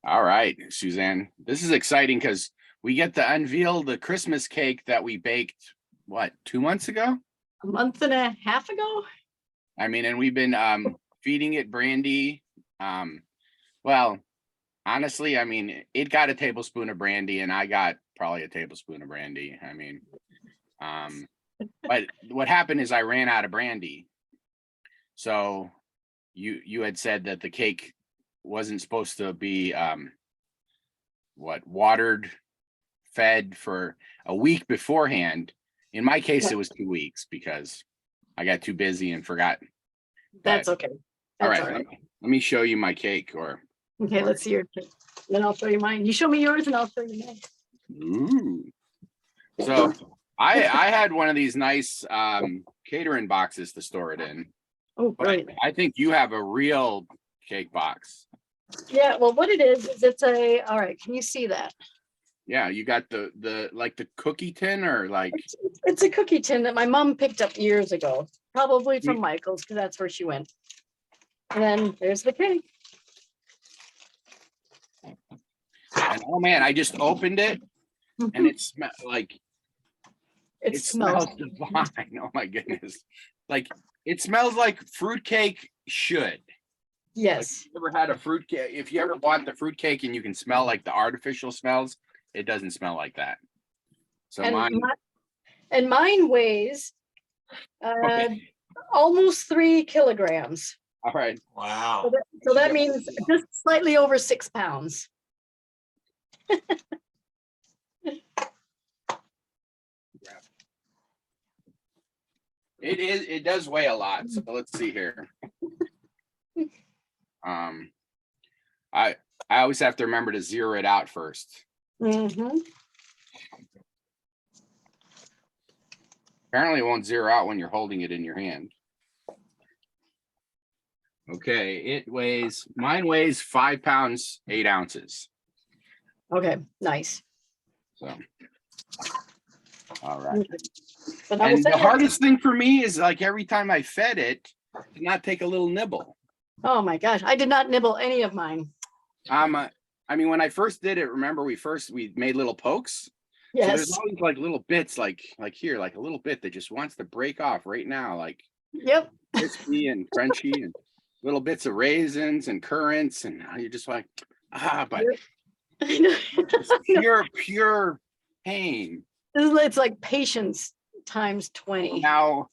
All right, Suzanne, this is exciting because we get to unveil the Christmas cake that we baked, what, 2 months ago? A month and a half ago. I mean, and we've been feeding it brandy. Well, honestly, I mean, it got a tablespoon of brandy and I got probably a tablespoon of brandy. I mean, but what happened is I ran out of brandy. So you had said that the cake wasn't supposed to be watered, fed for a week beforehand. In my case, it was 2 weeks because I got too busy and forgot. That's okay. All That's right, let me show you my cake. Okay, let's see your cake. Then I'll show you mine. You show me yours and I'll show you mine. Ooh. So I had one of these nice catering boxes to store it in. Oh, great. I think you have a real cake box. Yeah, well, what it is it's all right, can you see that? Yeah, you got the like the cookie tin or like it's a cookie tin that my mom picked up years ago, probably from Michael's because that's where she went. And then there's the cake. And oh man, I just opened it and it smells like it smells divine. Oh my goodness. Like it smells like fruitcake should. Yes. Like, you ever had a fruitcake? If you ever bought the fruitcake and you can smell like the artificial smells, it doesn't smell like that. So mine weighs almost 3 kilograms. All right. Wow. So that means just slightly over 6 pounds. It does weigh a lot. So let's see here. I always have to remember to zero it out first. Mm-hmm. Apparently it won't zero out when you're holding it in your hand. Okay, mine weighs 5 pounds, 8 ounces. Okay, nice. So, all right. But and the hardest thing for me is like every time I fed it, to not take a little nibble. Oh my gosh, I did not nibble any of mine. I mean, when I first did it, remember we made little pokes. Yes. So there's always like little bits, like here, like a little bit that just wants to break off right now, like yep, crispy and crunchy, and little bits of raisins and currants, and you're just like, but pure pain. It's like patience times 20. Now,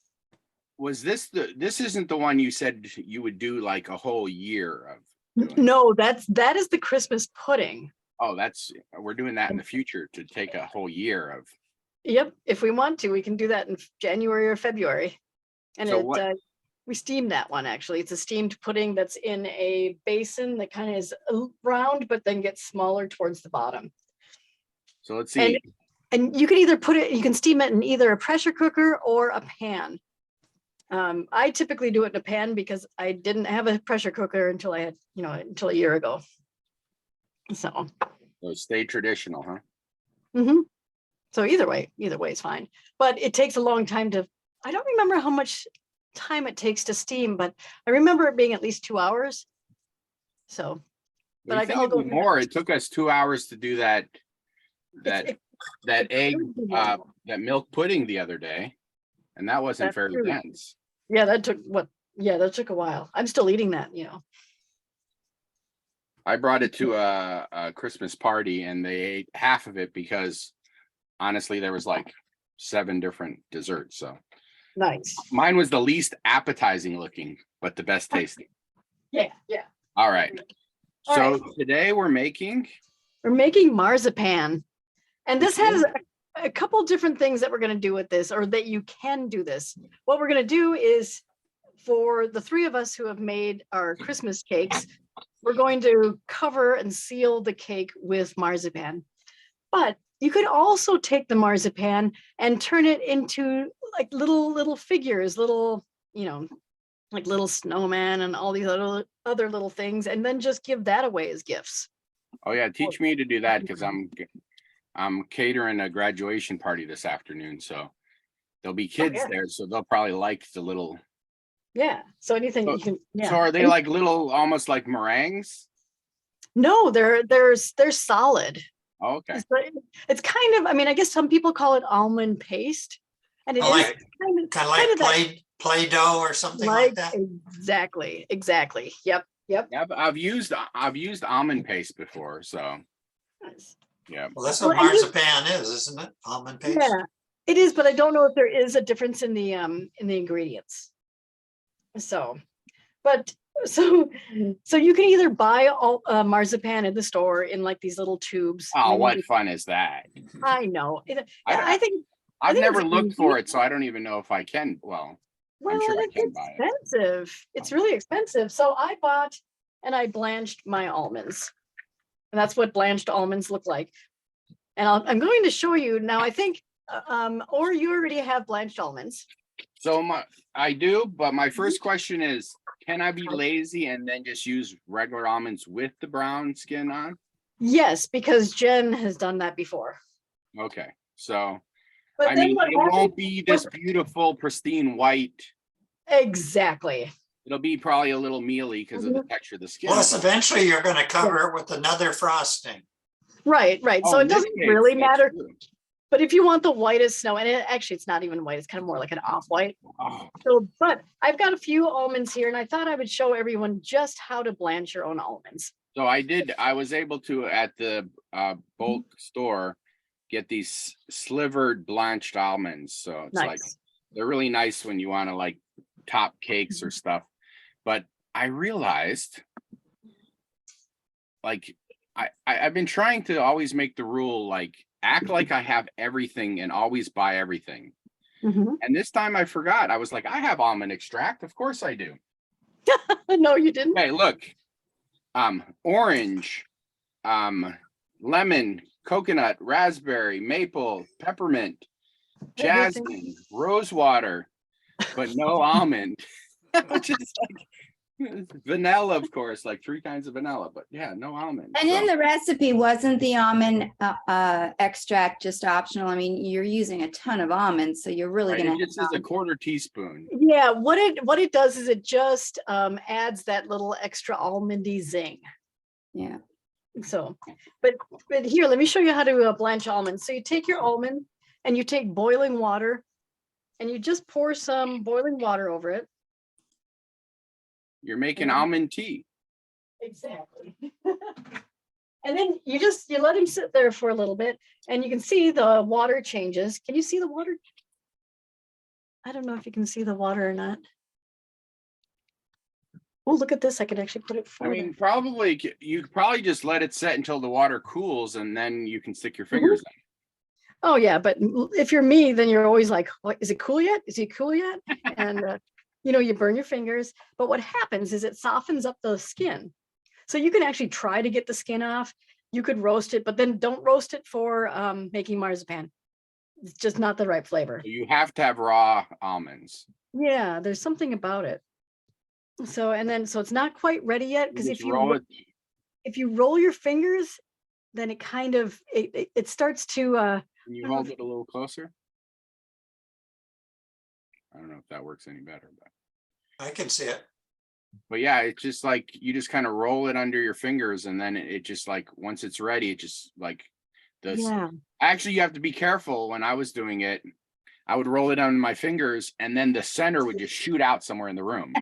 was this isn't the one you said you would do like a whole year of? No, that is the Christmas pudding. Oh, we're doing that in the future to take a whole year of. Yep, if we want to, we can do that in January or February. And so we steam that one actually. It's a steamed pudding that's in a basin that kind of is round, but then gets smaller towards the bottom. So let's see. And you can either you can steam it in either a pressure cooker or a pan. I typically do it in a pan because I didn't have a pressure cooker until until a year ago. So stay traditional, huh? Mm-hmm. So either way is fine. But it takes a long time I don't remember how much time it takes to steam, but I remember it being at least 2 hours. So, but I'll go more. It took us 2 hours to do that egg, that milk pudding the other day, and that wasn't very dense. Yeah, that took a while. I'm still eating that, I brought it to a Christmas party and they ate half of it because honestly, there was like 7 different desserts. So nice. Mine was the least appetizing looking, but the best tasting. Yeah. All right. Today we're making marzipan. And this has a couple different things that we're going to do with this, or that you can do this. What we're going to do is, for the 3 of us who have made our Christmas cakes, we're going to cover and seal the cake with marzipan. But you could also take the marzipan and turn it into like little figures, like little snowman and all these other little things, and then just give that away as gifts. Oh yeah, teach me to do that because I'm catering a graduation party this afternoon, so there'll be kids there, so they'll probably like the little Yeah. So anything So, you can, yeah. so are they like little, almost like meringues? No, they're solid. Okay. It's kind of, I mean, I guess some people call it almond paste. And it is Like kind kind of of like that, Play-Doh or something like that. exactly. Yep. Yeah, I've used almond paste before, so yeah. Well, that's Well, what and marzipan is, isn't it? Almond paste. yeah, it is, but I don't know if there is a difference in the ingredients. So, but so you can either buy all marzipan in the store in like these little tubes. Oh, what fun is that? I know. I think I've think never it's looked easy. for it, so I don't even know if I can. Well, Well, I'm sure I it's can buy it. expensive. It's really expensive. So I bought and I blanched my almonds. And that's what blanched almonds look like. And I'm going to show you now, I think, or you already have blanched almonds. So I do, but my first question is, can I be lazy and then just use regular almonds with the brown skin on? Yes, because Jen has done that before. Okay, so But I then mean, what it won't happens- be this beautiful, pristine white. Exactly. It'll be probably a little mealy because of the texture of the skin. Plus, eventually you're going to cover it with another frosting. Right. Oh, So in it this doesn't case, really that's matter. true. But if you want the whitest snow, and actually it's not even white, it's kind of more like an off-white. Oh, So, but I've got a few almonds here, and I thought I would show everyone just how to blanch your own almonds. so I was able to, at the bulk store, get these slivered blanched almonds. So it's like, Nice. they're really nice when you want to like top cakes or stuff. But I realized, like, I've been trying to always make the rule, like, act like I have everything and always buy everything. Mhm. And this time I forgot. I was like, I have almond extract. Of course I do. No, you didn't. Hey, look, orange, lemon, coconut, raspberry, maple, peppermint, Everything. jasmine, rose water, but no almond. Which is like vanilla, of course, like 3 kinds of vanilla, but yeah, no almond. And in So, the recipe, wasn't the almond extract just optional? I mean, you're using a ton of almonds, so you're really right, gonna. it just is a 1/4 teaspoon. Yeah, what it does is it just adds that little extra almondy zing. Yeah. So, but here, let me show you how to blanch almonds. So you take your almond and you take boiling water and you just pour some boiling water over it. You're making almond tea. Exactly. And then you let him sit there for a little bit and you can see the water changes. Can you see the water? I don't know if you can see the water or not. Oh, look at this. I could actually put it I further. mean, probably you could probably just let it set until the water cools and then you can stick your fingers in. Oh yeah, but if you're me, then you're always like, what, is it cool yet? Is it cool yet? And you burn your fingers. But what happens is it softens up the skin. So you can actually try to get the skin off. You could roast it, but then don't roast it for making marzipan. It's just not the right flavor. You have to have raw almonds. Yeah, there's something about it. So it's not quite ready yet, because Just roll it. if you roll your fingers, then it kind of it starts to Can you hold it a little closer? I don't know if that works any better, but I can see it. yeah, it's just like you just kind of roll it under your fingers, and then it just like once it's ready, it just like does. yeah. Actually, you have to be careful. When I was doing it, I would roll it on my fingers, and then the center would just shoot out somewhere in the room.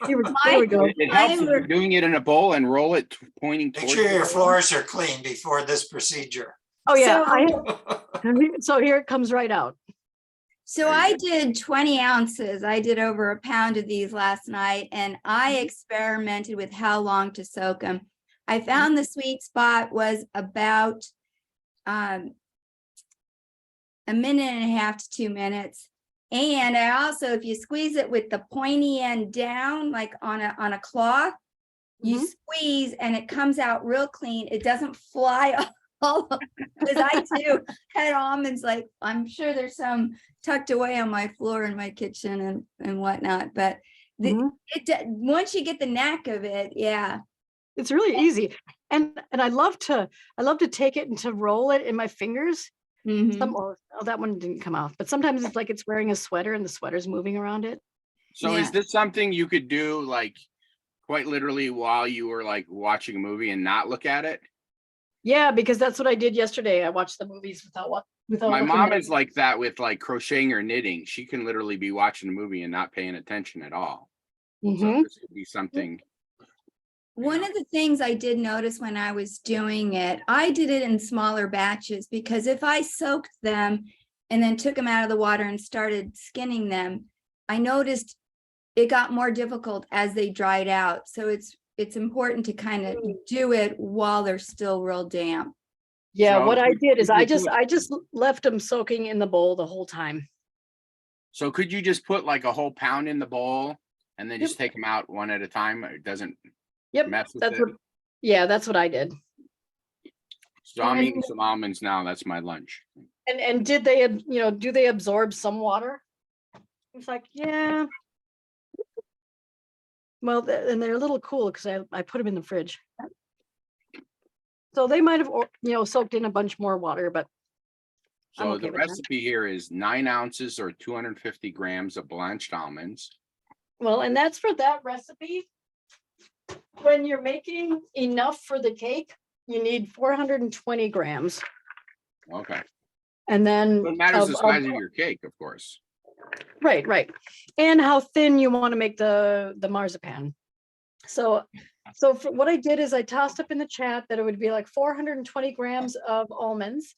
There we go. It helps if you're doing it in a bowl and roll it pointing Make towards sure your the- floors are clean before this procedure. Oh yeah. So- So here it comes right out. So I did 20 ounces. I did over a pound of these last night, and I experimented with how long to soak them. I found the sweet spot was about a minute and a half to 2 minutes. And I also, if you squeeze it with the pointy end down, like on a cloth, you squeeze and it comes out real clean. It doesn't fly all because I too had almonds, like I'm sure there's some tucked away on my floor in my kitchen and whatnot. But once you get the knack of it, yeah. It's really easy. And I love to take it and to roll it in my fingers. Mhm. Oh, that one didn't come off, but sometimes it's like it's wearing a sweater and the sweater's moving around it. So Yeah. is this something you could do like quite literally while you were like watching a movie and not look at it? Yeah, because that's what I did yesterday. I watched the movies without My looking mom at is like that with like crocheting or knitting. She can literally be watching a movie and not paying attention at all. So Mhm. this could be something. One of the things I did notice when I was doing it, I did it in smaller batches because if I soaked them and then took them out of the water and started skinning them, I noticed it got more difficult as they dried out. So it's important to kind of do it while they're still real damp. Yeah, So what I did is could you I put- just left them soaking in the bowl the whole time. So could you just put like a whole pound in the bowl and then Yep. just take them out one at a time? It doesn't Yep, mess with that's it. that's what I did. So I'm And- eating some almonds now. That's my lunch. And did they, do they absorb some water? It's like, yeah. Well, and they're a little cool because I put them in the fridge. So they might have, soaked in a bunch more water, but I'm So okay the with that. recipe here is 9 ounces or 250 grams of blanched almonds. Well, and that's for that recipe. When you're making enough for the cake, you need 420 grams. Okay. And then What matters of- the of- size of your cake, of course. Right. And how thin you want to make the marzipan. So for what I did is I tossed up in the chat that it would be like 420 grams of almonds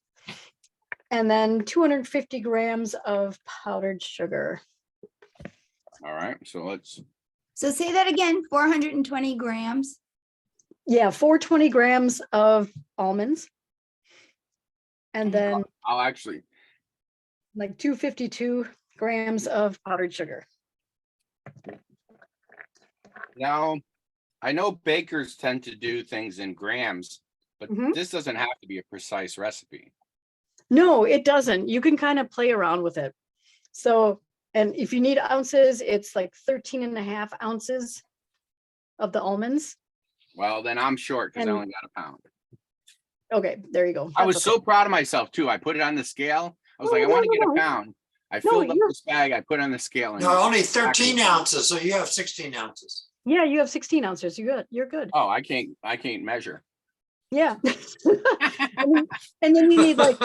and then 250 grams of powdered sugar. All right. So let's, So say that again, 420 grams. Yeah, 420 grams of almonds. And then I'll actually, like 252 grams of powdered sugar. now, I know bakers tend to do things in grams, but Mhm. this doesn't have to be a precise recipe. No, it doesn't. You can kind of play around with it. So, and if you need ounces, it's like 13 and a half ounces of the almonds. Well, then I'm short because I And- only got a pound. Okay, there you go. I was That's so okay. proud of myself too. I put it on the scale. I was No, like, I no, want to no, get no. a pound. I No, filled up you're- this bag. I put it on the scale. And No, only 13 ounces, so you have 16 ounces. Yeah, you have 16 ounces. You're good. You're good. Oh, I can't measure. Yeah. And then you need like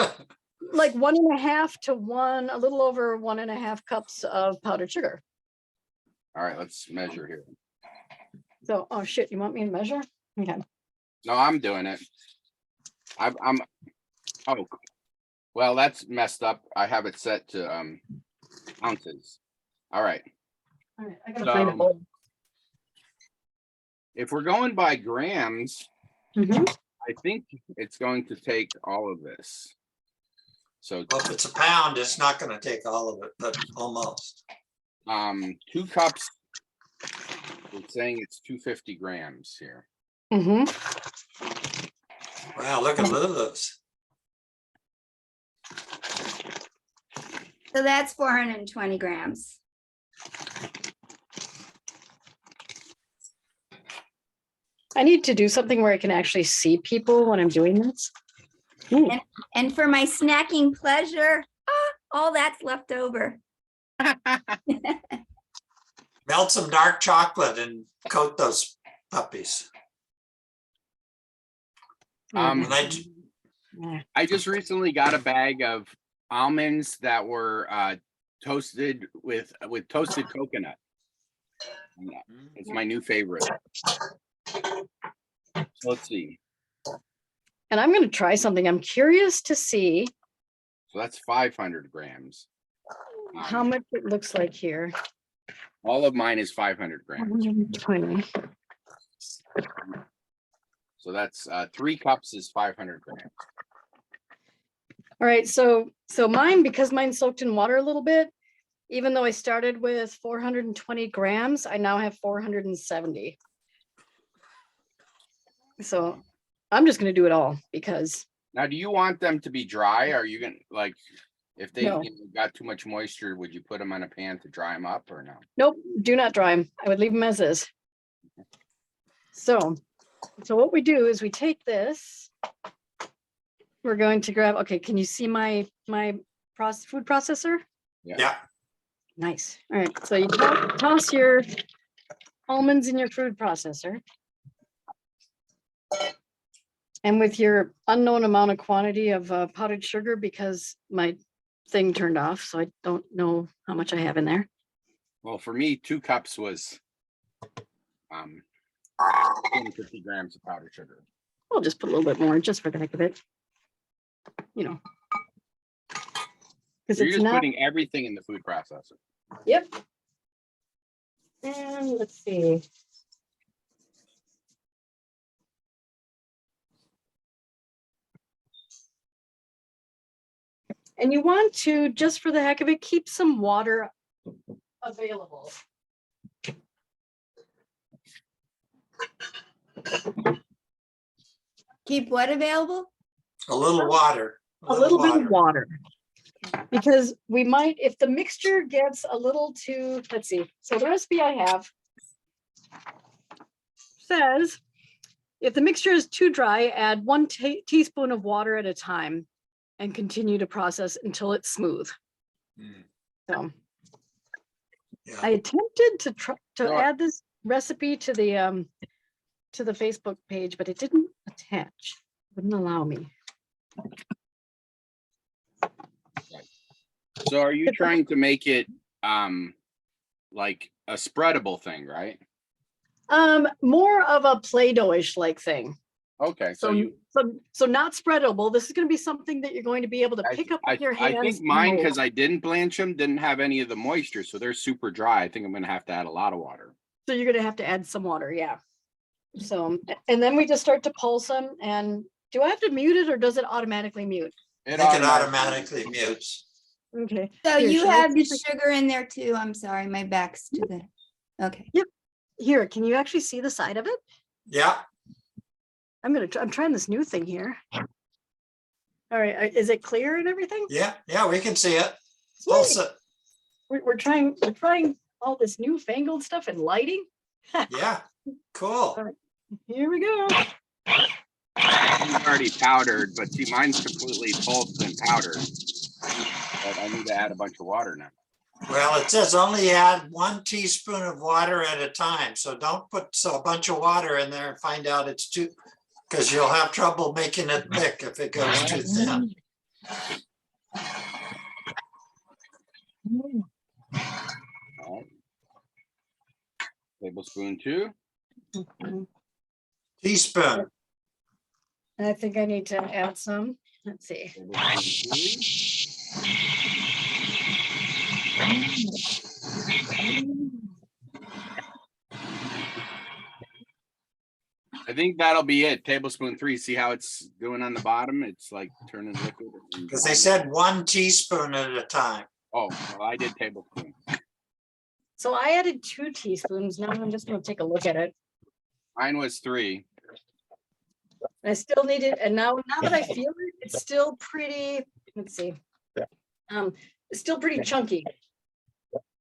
1.5 to a little over 1.5 cups of powdered sugar. All right, let's measure here. So, oh shit, you want me to measure? Okay. No, I'm doing it. Oh, well, that's messed up. I have it set to ounces. All right. All right, I gotta find a So- bowl. If we're going by grams, Mhm. I think it's going to take all of this. So Well, if it's a pound, it's not gonna take all of it, but almost. 2 cups. It's saying it's 250 grams here. Mhm. Wow, look at those. So that's 420 grams. I need to do something where I can actually see people when I'm doing this. Ooh. And for my snacking pleasure, all that's left over. Melt some dark chocolate and coat those puppies. Um, And I, I just recently got a bag of almonds that were toasted with toasted coconut. It's my new favorite. So let's see. And I'm gonna try something. I'm curious to see So that's 500 grams. how much it looks like here. All of mine is 500 grams. 120. So that's 3 cups is 500 grams. All right, so mine, because mine soaked in water a little bit, even though I started with 420 grams, I now have 470. So I'm just gonna do it all because Now, do you want them to be dry? Are you gonna like if they No. got too much moisture, would you put them on a pan to dry them up or no? nope, do not dry them. I would leave them as is. So what we do is we take this. We're going to grab, okay, can you see my food processor? yeah, Nice. All right, so you toss your almonds in your food processor. And with your unknown amount of quantity of powdered sugar, because my thing turned off, so I don't know how much I have in there. Well, for me, 2 cups was 250 grams of powdered sugar. I'll just put a little bit more just for the heck of it. You know. Because So you're it's just not. putting everything in the food processor. Yep. And let's see. And you want to, just for the heck of it, keep some water available. Keep what available? A little water. A little bit of water. Because we might, if the mixture gets a little too, let's see. So the recipe I have says, if the mixture is too dry, add 1 teaspoon of water at a time and continue to process until it's smooth. So Yeah. I attempted to try to Sure. add this recipe to the Facebook page, but it didn't attach. Wouldn't allow me. So are you trying to make it like a spreadable thing, right? More of a Play-Doh-ish like thing. Okay, so So not spreadable. This is going to be something that you're going to be able to pick up with your hands. I think and mine, mold. because I didn't blanch them, didn't have any of the moisture, so they're super dry. I think I'm gonna have to add a lot of water. So you're going to have to add some water, yeah. So, and then we just start to pulse them. And do I have to mute it, or does it automatically mute? It automatically mutes. Okay. So Here, you shall I have see the if I- sugar in there too. I'm sorry, my back's to the, okay. Here, can you actually see the side of it? Yeah, I'm trying this new thing here. All right, is it clear and everything? yeah, we can see it. Pulse it. We're trying all this newfangled stuff and lighting. Yeah, cool. Here we go. Mine's already powdered, but see, mine's completely pulsed and powdered. But I need to add a bunch of water now. Well, it says only add 1 teaspoon of water at a time. So don't put a bunch of water in there and find out it's too, because you'll have trouble making it thick if it goes too thin. All right. Tablespoon 2. Teaspoon. I think I need to add some. Let's see. Tablespoon 3. I think that'll be it. Tablespoon 3. See how it's doing on the bottom? It's like turning liquid. Because they said 1 teaspoon at a time. Oh, well, I did tablespoon. So I added 2 teaspoons. Now I'm just going to take a look at it. Mine was 3. I still need it, and now that I feel it, it's still pretty. Let's see. It's still pretty chunky.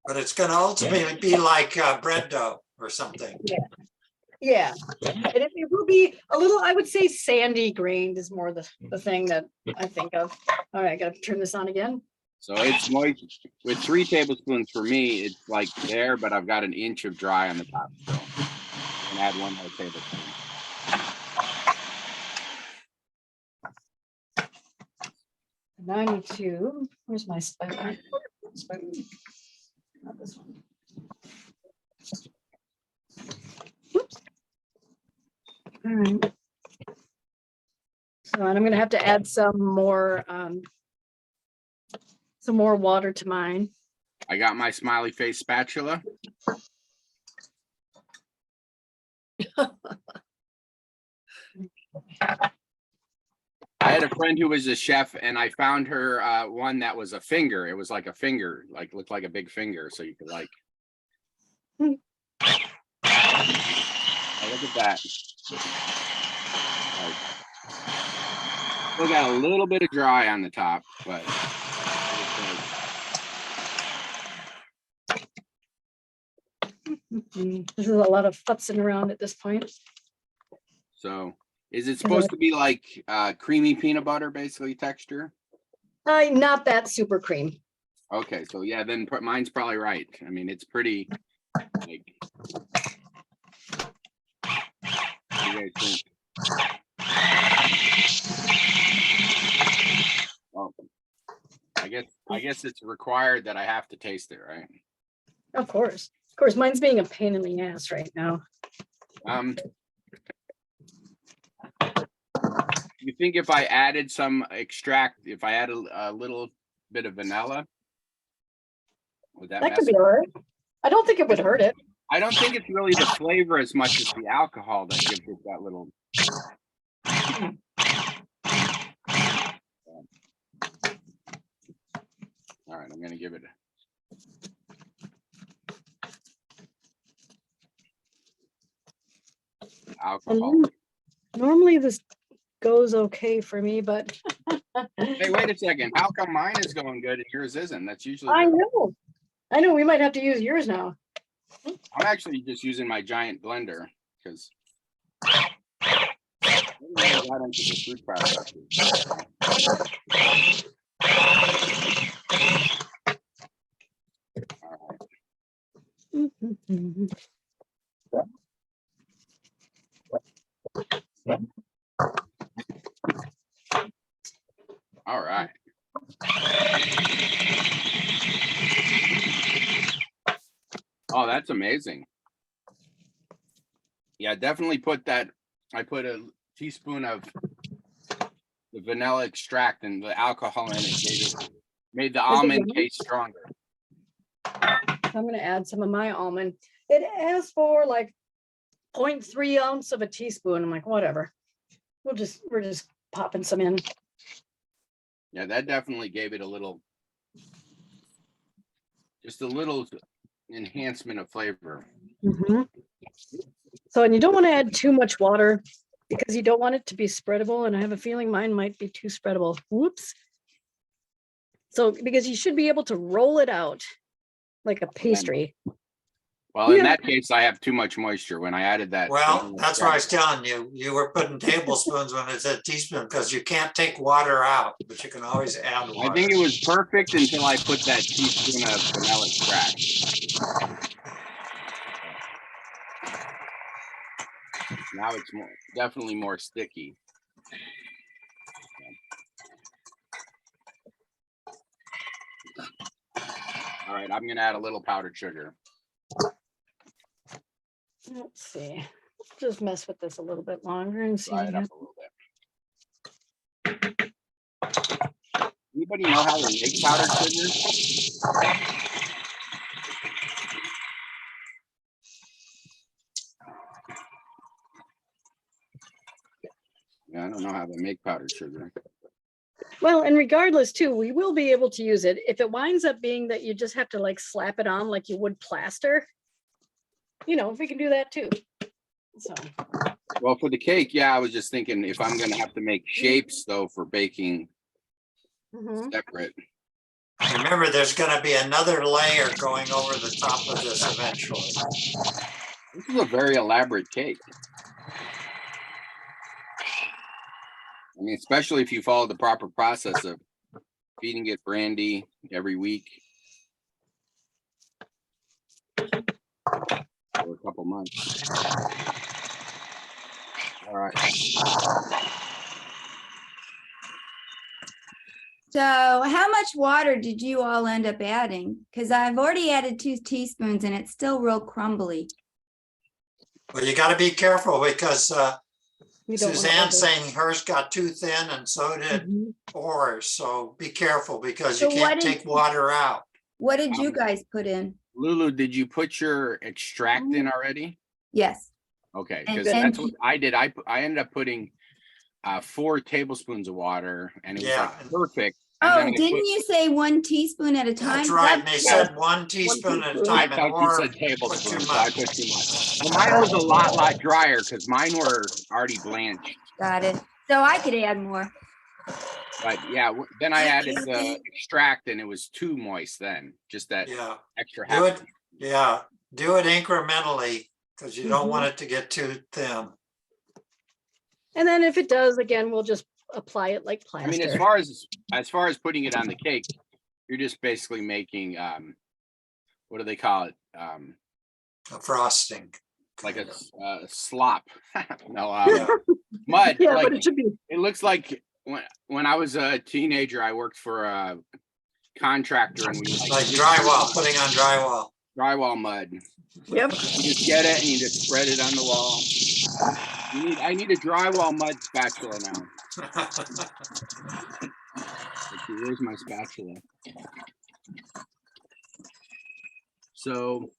But it's going to ultimately be like bread dough or something. Yeah, and it will be a little. I would say sandy grained is more the thing that I think of. All right, I got to turn this on again. So it's moist with 3 tablespoons for me. It's like there, but I've got an inch of dry on the top. So I'm gonna add 1 more tablespoon. 92. Where's my spoon? Not this one. Oops. All right. So, and I'm gonna have to add some more water to mine. I got my smiley face spatula. I had a friend who was a chef, and I found her one that was a finger. It was like a finger, like looked like a big finger, so you could like. Oh, look at that. Like, still got a little bit of dry on the top, but. This is a lot of futzing around at this point. So, is it supposed to be like creamy peanut butter, basically texture? Not that super cream. Okay, so yeah, then mine's probably right. I mean, it's pretty like. What do you guys think? Oh, I guess it's required that I have to taste it, right? Of course. Of course, mine's being a pain in the ass right now. You think if I added some extract, if I added a little bit of vanilla, would that That mess could be all right. I don't think it would hurt it. I don't think it's really the flavor as much as the alcohol that gives it that little. All right, I'm gonna give it alcohol. Normally this goes okay for me, but Hey, wait a second. How come mine is going good and yours isn't? That's usually. I know. I know we might have to use yours now. I'm actually just using my giant blender because. Got into the fruit process. All right. Oh, that's amazing. Yeah, definitely put that. I put a teaspoon of the vanilla extract and the alcohol in it. Made the almond taste stronger. I'm going to add some of my almond. It asks for like 0.3 ounce of a teaspoon. I'm like, whatever. We're just popping some in. Yeah, that definitely gave it a little, just a little enhancement of flavor. So, and you don't want to add too much water because you don't want it to be spreadable. And I have a feeling mine might be too spreadable. Whoops. So, because you should be able to roll it out like a pastry. Well, in that case, I have too much moisture when I added that. Well, that's what I was telling you. You were putting tablespoons when it said teaspoon because you can't take water out, but you can always add water. I think it was perfect until I put that teaspoon of vanilla extract. Now it's definitely more sticky. All right, I'm gonna add a little powdered sugar. Let's see. Just mess with this a little bit longer and see. Fry it up a little bit. Anybody know how to make powdered sugar? Yeah, I don't know how to make powdered sugar. Well, and regardless too, we will be able to use it. If it winds up being that you just have to like slap it on like you would plaster, you know, we can do that too. So. Well, for the cake, yeah, I was just thinking if I'm gonna have to make shapes though for baking separate. Remember, there's going to be another layer going over the top of this eventually. This is a very elaborate cake. I mean, especially if you follow the proper process of feeding it brandy every week for a couple months. All right. So how much water did you all end up adding? Because I've already added 2 teaspoons and it's still real crumbly. Well, you got to be careful because Suzanne's saying hers got too thin and so did ours. So be careful because you can't take water out. What did you guys put in? Lulu, did you put your extract in already? Yes. Okay, because that's what I did. I ended up putting 4 tablespoons of water and it was like perfect. Oh, didn't you say 1 teaspoon at a time? That's right. And they said 1 teaspoon at a time. I thought you said tablespoon, so I put too much. Well, mine was a lot drier because mine were already blanched. Got it. So I could add more. But yeah, then I added the extract and it was too moist then. Just that extra half. Do it incrementally because you don't want it to get too thin. And then if it does, again, we'll just apply it like plaster. I mean, as far as putting it on the cake, you're just basically making what do they call it? A frosting. Like a slop. No, mud. Yeah, Like but it should be. it looks like when I was a teenager, I worked for a contractor and we Like drywall, putting on drywall. drywall mud. Yep. You just get it and you just spread it on the wall. I need a drywall mud spatula now. Let's see, where's my spatula? So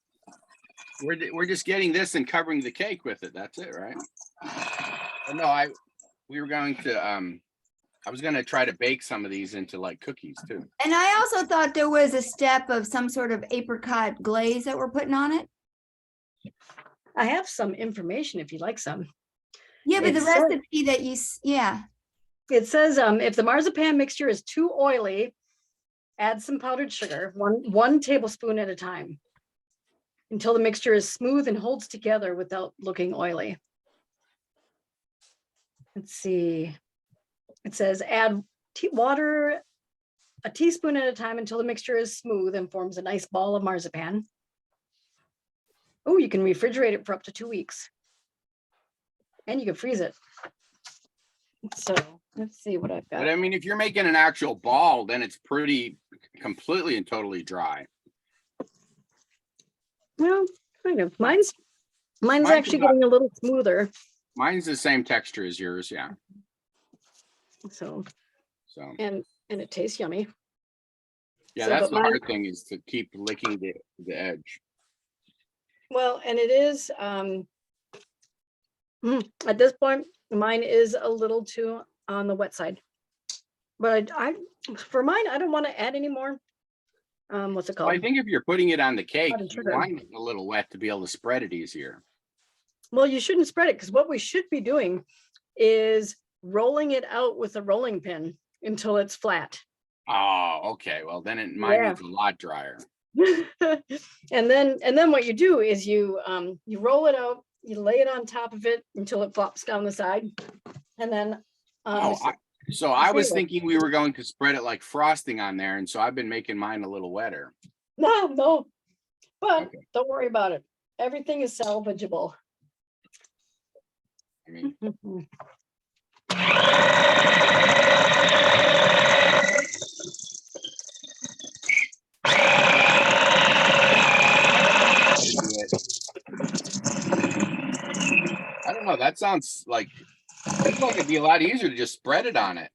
we're just getting this and covering the cake with it. That's it, right? Oh, no, we were going to I was gonna try to bake some of these into like cookies too. And I also thought there was a step of some sort of apricot glaze that we're putting on it. I have some information if you'd like some. Yeah, but It the says- recipe that yeah. It says if the marzipan mixture is too oily, add some powdered sugar, one tablespoon at a time, until the mixture is smooth and holds together without looking oily. Let's see. It says add water a teaspoon at a time until the mixture is smooth and forms a nice ball of marzipan. Oh, you can refrigerate it for up to 2 weeks. And you can freeze it. So let's see what I've got. But I mean, if you're making an actual ball, then it's pretty completely and totally dry. Well, kind of. Mine's Mine's actually about- getting a little smoother. Mine's the same texture as yours, yeah. So, So and it tastes yummy. yeah, So, that's but the mine- hard thing is to keep licking the edge. Well, and it is, at this point, mine is a little too on the wet side. But for mine, I don't want to add any more. What's it Well, called? I think if you're putting it on the cake, Powdered you sugar. want it a little wet to be able to spread it easier. Well, you shouldn't spread it because what we should be doing is rolling it out with a rolling pin until it's flat. Oh, okay. Well, then mine Yeah. needs a lot drier. And then what you do is you roll it out, you lay it on top of it until it flops down the side. And then So I was see. thinking we were going to spread it like frosting on there, and so I've been making mine a little wetter. no, but Okay. don't worry about it. Everything is salvageable. I mean, I don't know. That sounds like it'd be a lot easier to just spread it on it.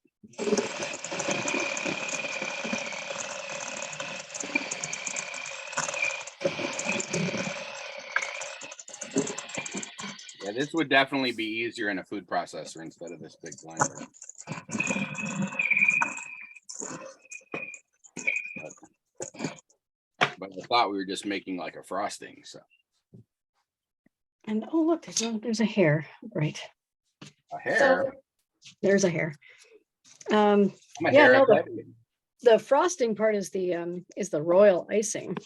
Yeah, this would definitely be easier in a food processor instead of this big blender. But I thought we were just making like a frosting, so And oh, look, there's a hair. Right. a hair. So there's a hair. I'm a yeah, hair no, ahead. The frosting part is the royal icing.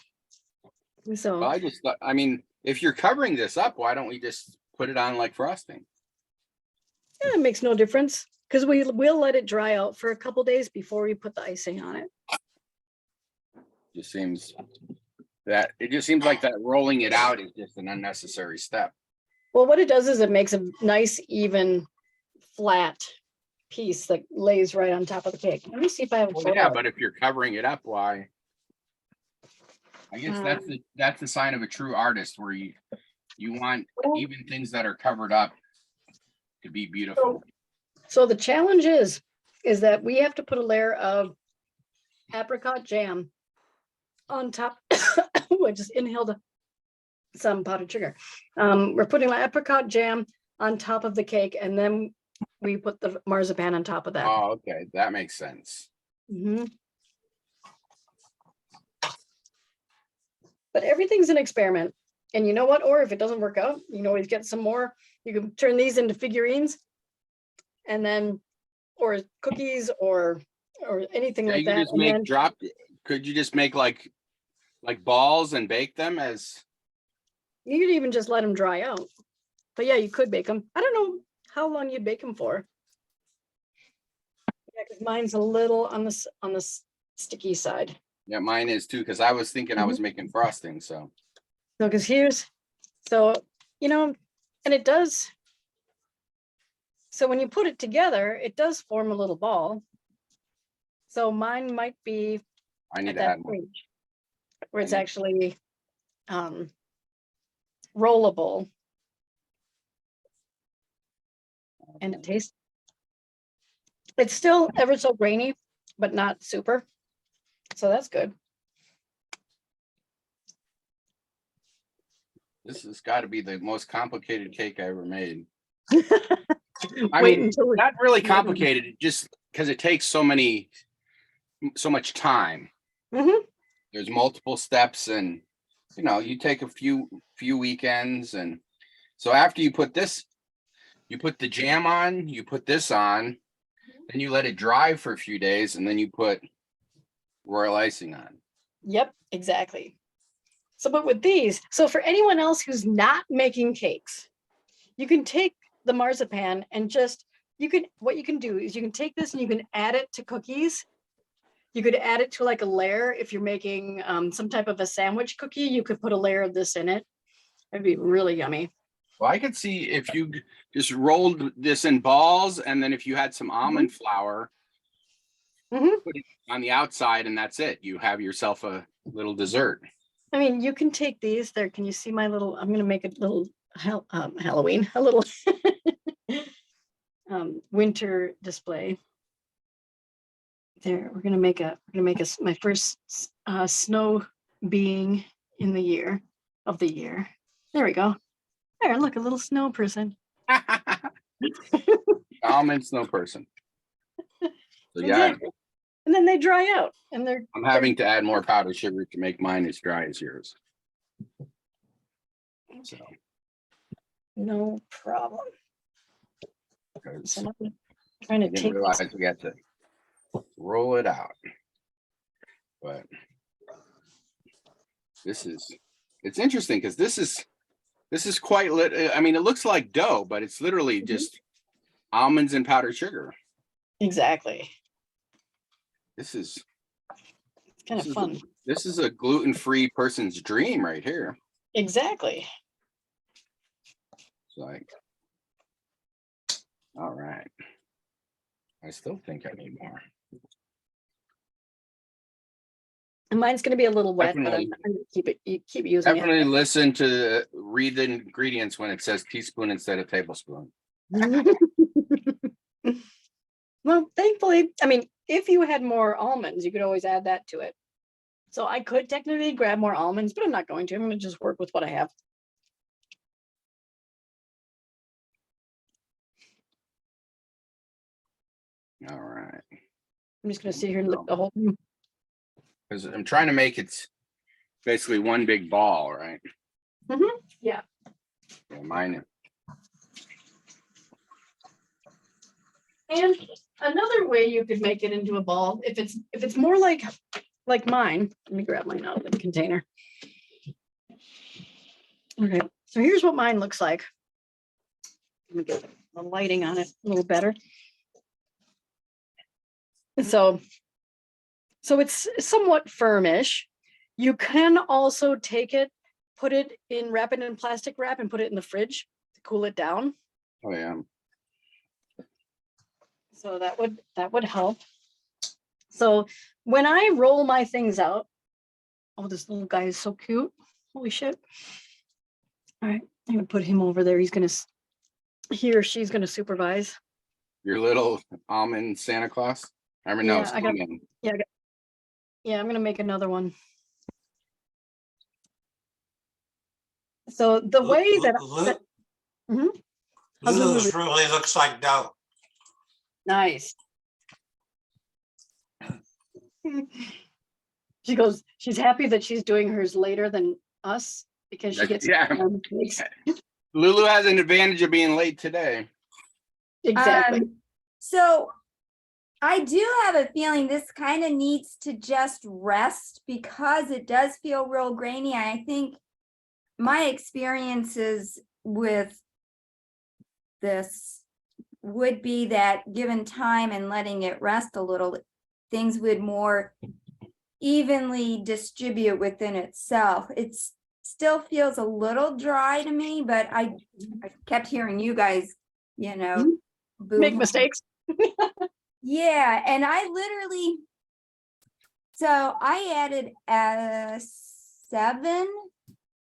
So Well, I just thought, I mean, if you're covering this up, why don't we just put it on like frosting? yeah, it makes no difference because we'll let it dry out for a couple days before we put the icing on it. Just seems like that rolling it out is just an unnecessary step. Well, what it does is it makes a nice, even, flat piece that lays right on top of the cake. Let me see if I have a Well, photo. yeah, but if you're covering it up, why? I guess Um, that's the sign of a true artist, where you want Well- even things that are covered up to be beautiful. So the challenge is that we have to put a layer of apricot jam on top. I just inhaled some powdered sugar. We're putting apricot jam on top of the cake, and then we put the marzipan on top of that. Oh, okay, that makes sense. Mhm. But everything's an experiment. And you know what? Or if it doesn't work out, you can always get some more. You can turn these into figurines and then, or cookies or anything Yeah, like you could that. just And then, could you just make like balls and bake them as? you could even just let them dry out. But yeah, you could bake them. I don't know how long you'd bake them for. Yeah, because mine's a little on the sticky side. Yeah, mine is too, because I was thinking I was making frosting, so. So, because here's, so, you know, and it does. So when you put it together, it does form a little ball. So mine might be I need at to that add more. stage where it's I need- actually rollable and it tastes. It's still ever so grainy, but not super. So that's good. This has got to be the most complicated cake I ever made. I Wait mean, until not really complicated, just because it takes so much time. Mhm. There's multiple steps, and you know, you take a few weekends, and so after you put this, you put the jam on, you put this on, then you let it dry for a few days, and then you put royal icing on. Yep, exactly. So, but with these, so for anyone else who's not making cakes, you can take the marzipan and just, what you can do is you can take this and you can add it to cookies. You could add it to like a layer. If you're making some type of a sandwich cookie, you could put a layer of this in it. It'd be really yummy. Well, I could see if you just rolled this in balls, and then if you had some almond flour, Mhm. put it on the outside, and that's it. You have yourself a little dessert. I mean, you can take these there. Can you see my little, I'm going to make a little Halloween, a little winter display. There, we're going to make my first snow being in the year of the year. There we go. There, look, a little snow person. Almond snow person. So yeah, Exactly. And then they dry out and I'm having to add more powdered sugar to make mine as dry as yours. So no problem. because So I'm trying I to didn't take realize this. we got to roll it out. But it's interesting because this is quite lit. I mean, it looks like dough, but it's literally just almonds and powdered sugar. Exactly. This is It's kind of fun. This is a gluten-free person's dream right here. Exactly. It's like, all right. I still think I need more. And mine's going to be a little wet, Definitely. but I'm going to keep using Definitely listen to read the ingredients when it says teaspoon instead of tablespoon. it. Well, thankfully, I mean, if you had more almonds, you could always add that to it. So I could technically grab more almonds, but I'm not going to. I'm going to just work with what I have. All right. I'm just going to sit here and lick the whole thing. Because I'm trying to make it basically one big ball, right? Yeah. Yeah, mine. And another way you could make it into a ball, if it's more like mine. Let me grab mine out of the container. Okay, so here's what mine looks like. Let me get the lighting on it a little better. So it's somewhat firmish. You can also take it, wrap it in plastic wrap and put it in the fridge to cool it down. Oh yeah. So that would help. So when I roll my things out, oh, this little guy is so cute. Holy shit. All right, I'm gonna put him over there. He or she's gonna supervise. Your little almond Santa Claus. I mean, no, snowman. Yeah, I'm gonna make another one. So the way that Lulu's really looks like dough. nice. She goes, she's happy that she's doing hers later than us because she gets Lulu has an advantage of being late today. Exactly. So I do have a feeling this kind of needs to just rest because it does feel real grainy. I think my experiences with this would be that given time and letting it rest a little, things would more evenly distribute within itself. It's still feels a little dry to me, but I kept hearing you guys, you know, Make boo-hoo. mistakes. Yeah, and I literally, so I added 7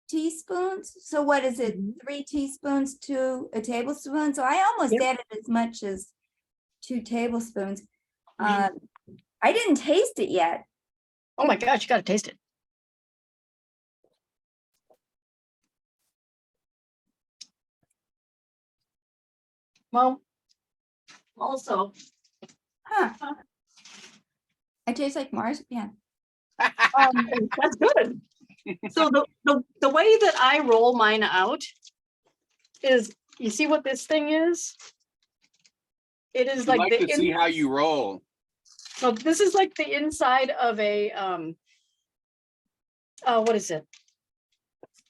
teaspoons. So what is it? 3 teaspoons to a tablespoon. So I almost Yep. added as much as 2 tablespoons. I didn't taste it yet. Oh my gosh, you gotta taste it. Well, also, Huh. I taste like marzipan. that's good. So the way that I roll mine out is, you see what this thing is? It is I'd like like to see how you roll. So this is like the inside of a what is it?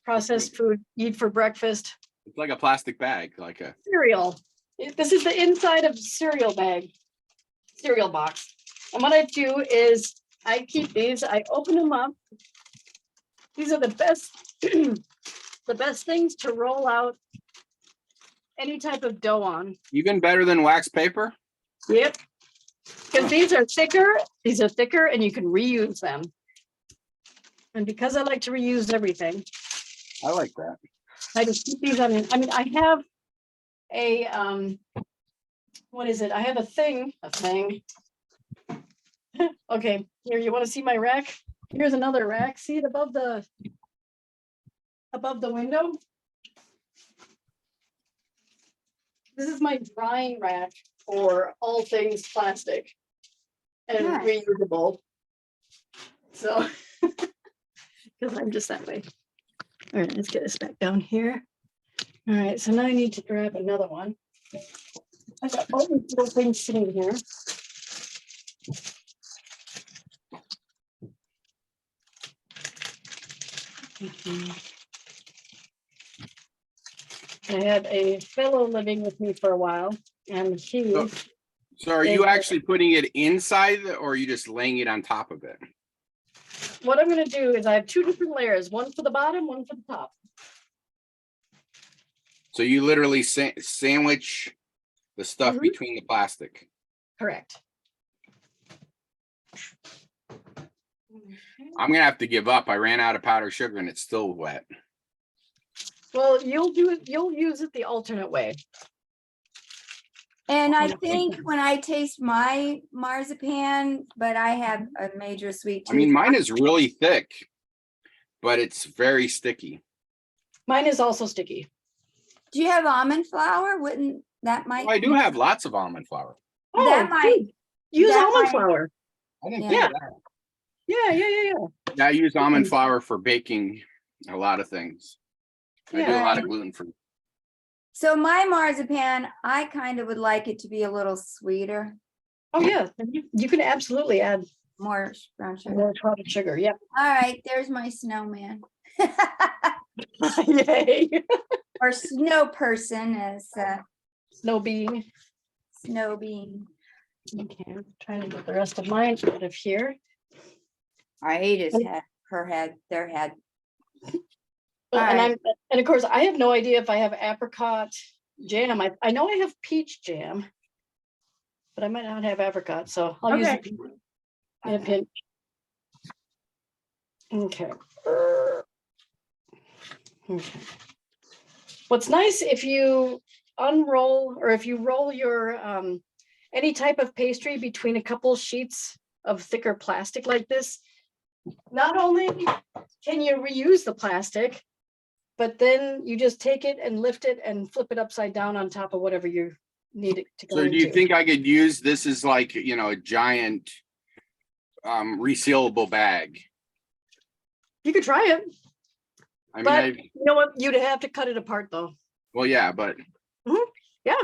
Processed food you eat for breakfast. It's like a plastic bag, like a. Cereal. This is the inside of cereal bag, cereal box. And what I do is I keep these, I open them up. These are the best, the best things to roll out any type of dough on. Even better than wax paper? Yep. Because these are thicker and you can reuse them. And because I like to reuse everything, I like that. I just keep these on. I mean, I have a what is it? I have a thing. Okay, here, you want to see my rack? Here's another rack. See it above the window? This is my drying rack for all things plastic and Nice. reusable. So, because I'm just that way. All right, let's get this back down here. All right, so now I need to grab another one. I got all these little things sitting here. I have a fellow living with me for a while, and he, So are you actually putting it inside or are you just laying it on top of it? what I'm gonna do is I have 2 different layers, one for the bottom, one for the top. So you literally sandwich the stuff Mhm. between the plastic. Correct. I'm gonna have to give up. I ran out of powdered sugar and it's still wet. Well, you'll use it the alternate way. And I think when I taste my marzipan, but I have a major sweet I mean, tooth. mine is really thick, but it's very sticky. Mine is also sticky. Do you have almond flour? Wouldn't that might? I do have lots of almond flour. Oh, That might, use that almond might- flour. I didn't Yeah. think of that. Yeah. Yeah, I use almond flour for baking a lot of things. I do a Yeah. lot of gluten free. so my marzipan, I kind of would like it to be a little sweeter, Oh yeah, you can absolutely add more brown sugar. more powdered sugar. Yep. All right, there's my snowman. Yay. Or snow person as Snow bean. snow bean. Okay, I'm trying to get the rest of mine out of here. I hate his head, her head, their head. Well, All and of course, I have no idea if I have apricot jam. I know I have peach jam, but I might not have apricot, so I'll use Okay. a pinch. Okay. Okay. What's nice if you unroll or if you roll your any type of pastry between a couple sheets of thicker plastic like this, not only can you reuse the plastic, but then you just take it and lift it and flip it upside down on top of whatever you need it to go So do you into. think I could use this as like, you know, a giant resealable bag? You could try it, I mean, but you know what? You'd have to cut it apart though. well, yeah, but. Mhm, yeah.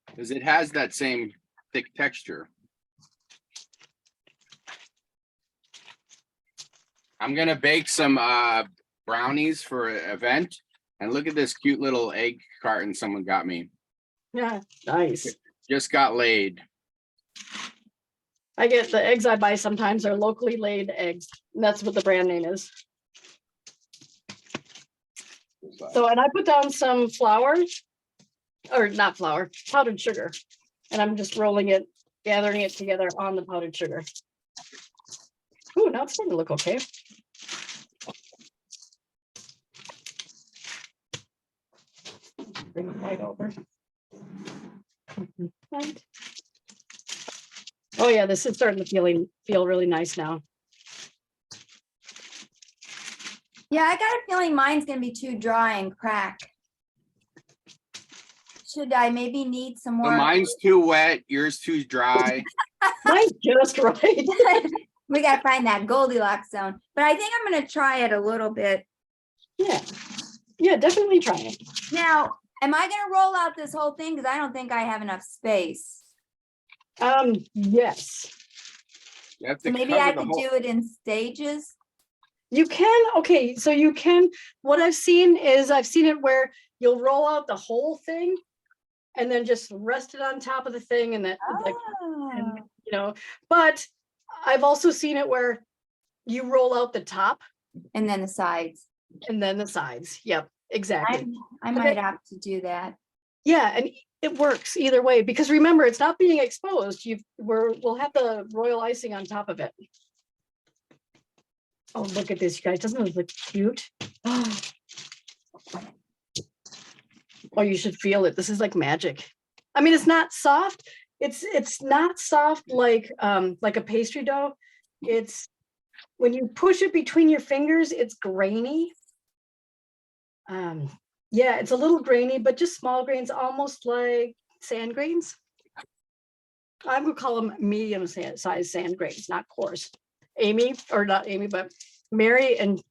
Because it has that same thick texture. I'm gonna bake some brownies for an event. And look at this cute little egg carton someone got me. Yeah, nice. Just got laid. I get the eggs I buy sometimes are locally laid eggs. And that's what the brand name is. So, and I put down some flour, or not flour, powdered sugar. And I'm just rolling it, gathering it together on the powdered sugar. Ooh, now it's starting to look okay. Bring it right over. Right. Oh yeah, this is starting to feel really nice now. Yeah, I got a feeling mine's gonna be too dry and crack. Should I maybe need some So more? mine's too wet, yours too dry. Mine's just right. We gotta find that Goldilocks zone, but I think I'm gonna try it a little bit. Yeah. Yeah, definitely try it. Now, am I gonna roll out this whole thing? Because I don't think I have enough space. Yes. You have So to maybe cover I the could whole- do it in stages. You can, okay, so you can, what I've seen it where you'll roll out the whole thing and then just rest it on top of the thing and then like, Oh. you know, but I've also seen it where you roll out the top And then the sides. and then the sides. Yep, exactly. I might have to do that. Yeah, and it works either way because remember, it's not being exposed. We'll have the royal icing on top of it. Oh, look at this, you guys. Doesn't it look cute? Oh, you should feel it. This is like magic. I mean, it's not soft. It's not soft like a pastry dough. It's when you push it between your fingers, it's grainy. Yeah, it's a little grainy, but just small grains, almost like sand grains. I would call them medium size sand grains, not coarse. Amy, or not Amy, but Mary and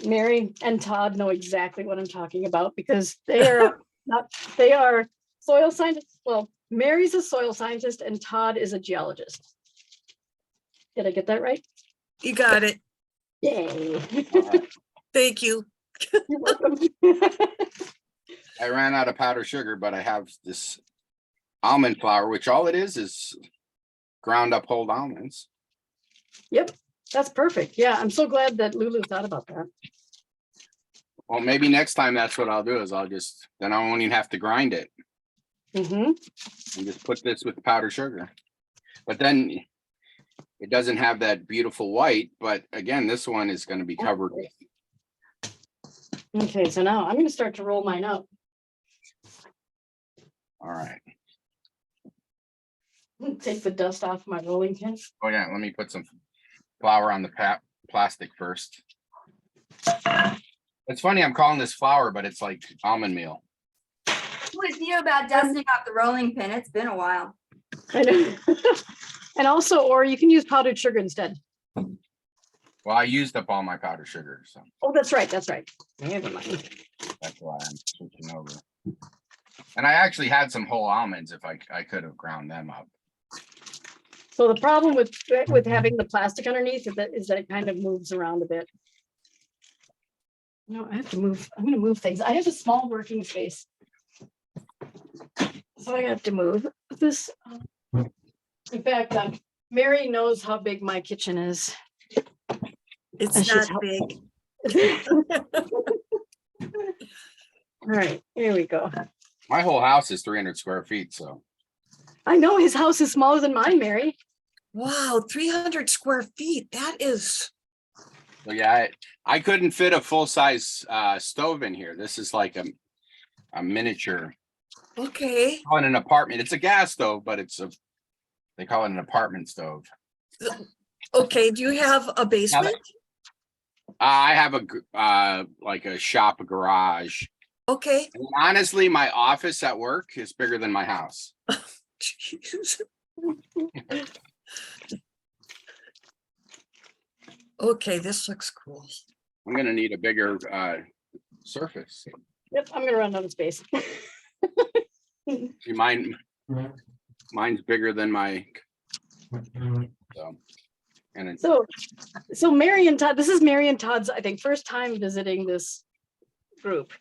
Mary and Todd know exactly what I'm talking about because they are soil scientists. Well, Mary's a soil scientist and Todd is a geologist. Did I get that right? You got it. Yay. Thank you. You're welcome. I ran out of powdered sugar, but I have this almond flour, which all it is ground up whole almonds. Yep, that's perfect. Yeah, I'm so glad that Lulu thought about that. Well, maybe next time that's what I'll do is then I won't even have to grind it Mm-hmm. and just put this with powdered sugar. But then it doesn't have that beautiful white, but again, this one is going to be covered with. Okay, so now I'm going to start to roll mine out. All right. Take the dust off my rolling pin. Oh yeah, let me put some flour on the plastic first. It's funny, I'm calling this flour, but it's like almond meal. With you about dusting off the rolling pin, it's been a while. I know. And also, or you can use powdered sugar instead. Well, I used up all my powdered sugar, so Oh, that's right. That's right. Never mind. that's why I'm switching over. And I actually had some whole almonds if I could have ground them up. So the problem with having the plastic underneath is that it kind of moves around a bit. No, I have to move. I'm going to move things. I have a small working space. So I have to move this. In fact, Mary knows how big my kitchen is. It's And she's not big. All right, here we go. My whole house is 300 square feet, so I know his house is smaller than mine, Mary. Wow, 300 square feet. That is, so yeah, I couldn't fit a full size stove in here. This is like a miniature. okay. Call it an apartment. It's a gas stove, but they call it an apartment stove. Okay, do you have a basement? I have like a shop, a garage. Okay. And honestly, my office at work is bigger than my house. Jeez. Okay, this looks cool. I'm gonna need a bigger surface. Yep, I'm gonna run out of space. See, mine's bigger than my. So, and it's So Mary and Todd, this is Mary and Todd's, I think, first time visiting this group.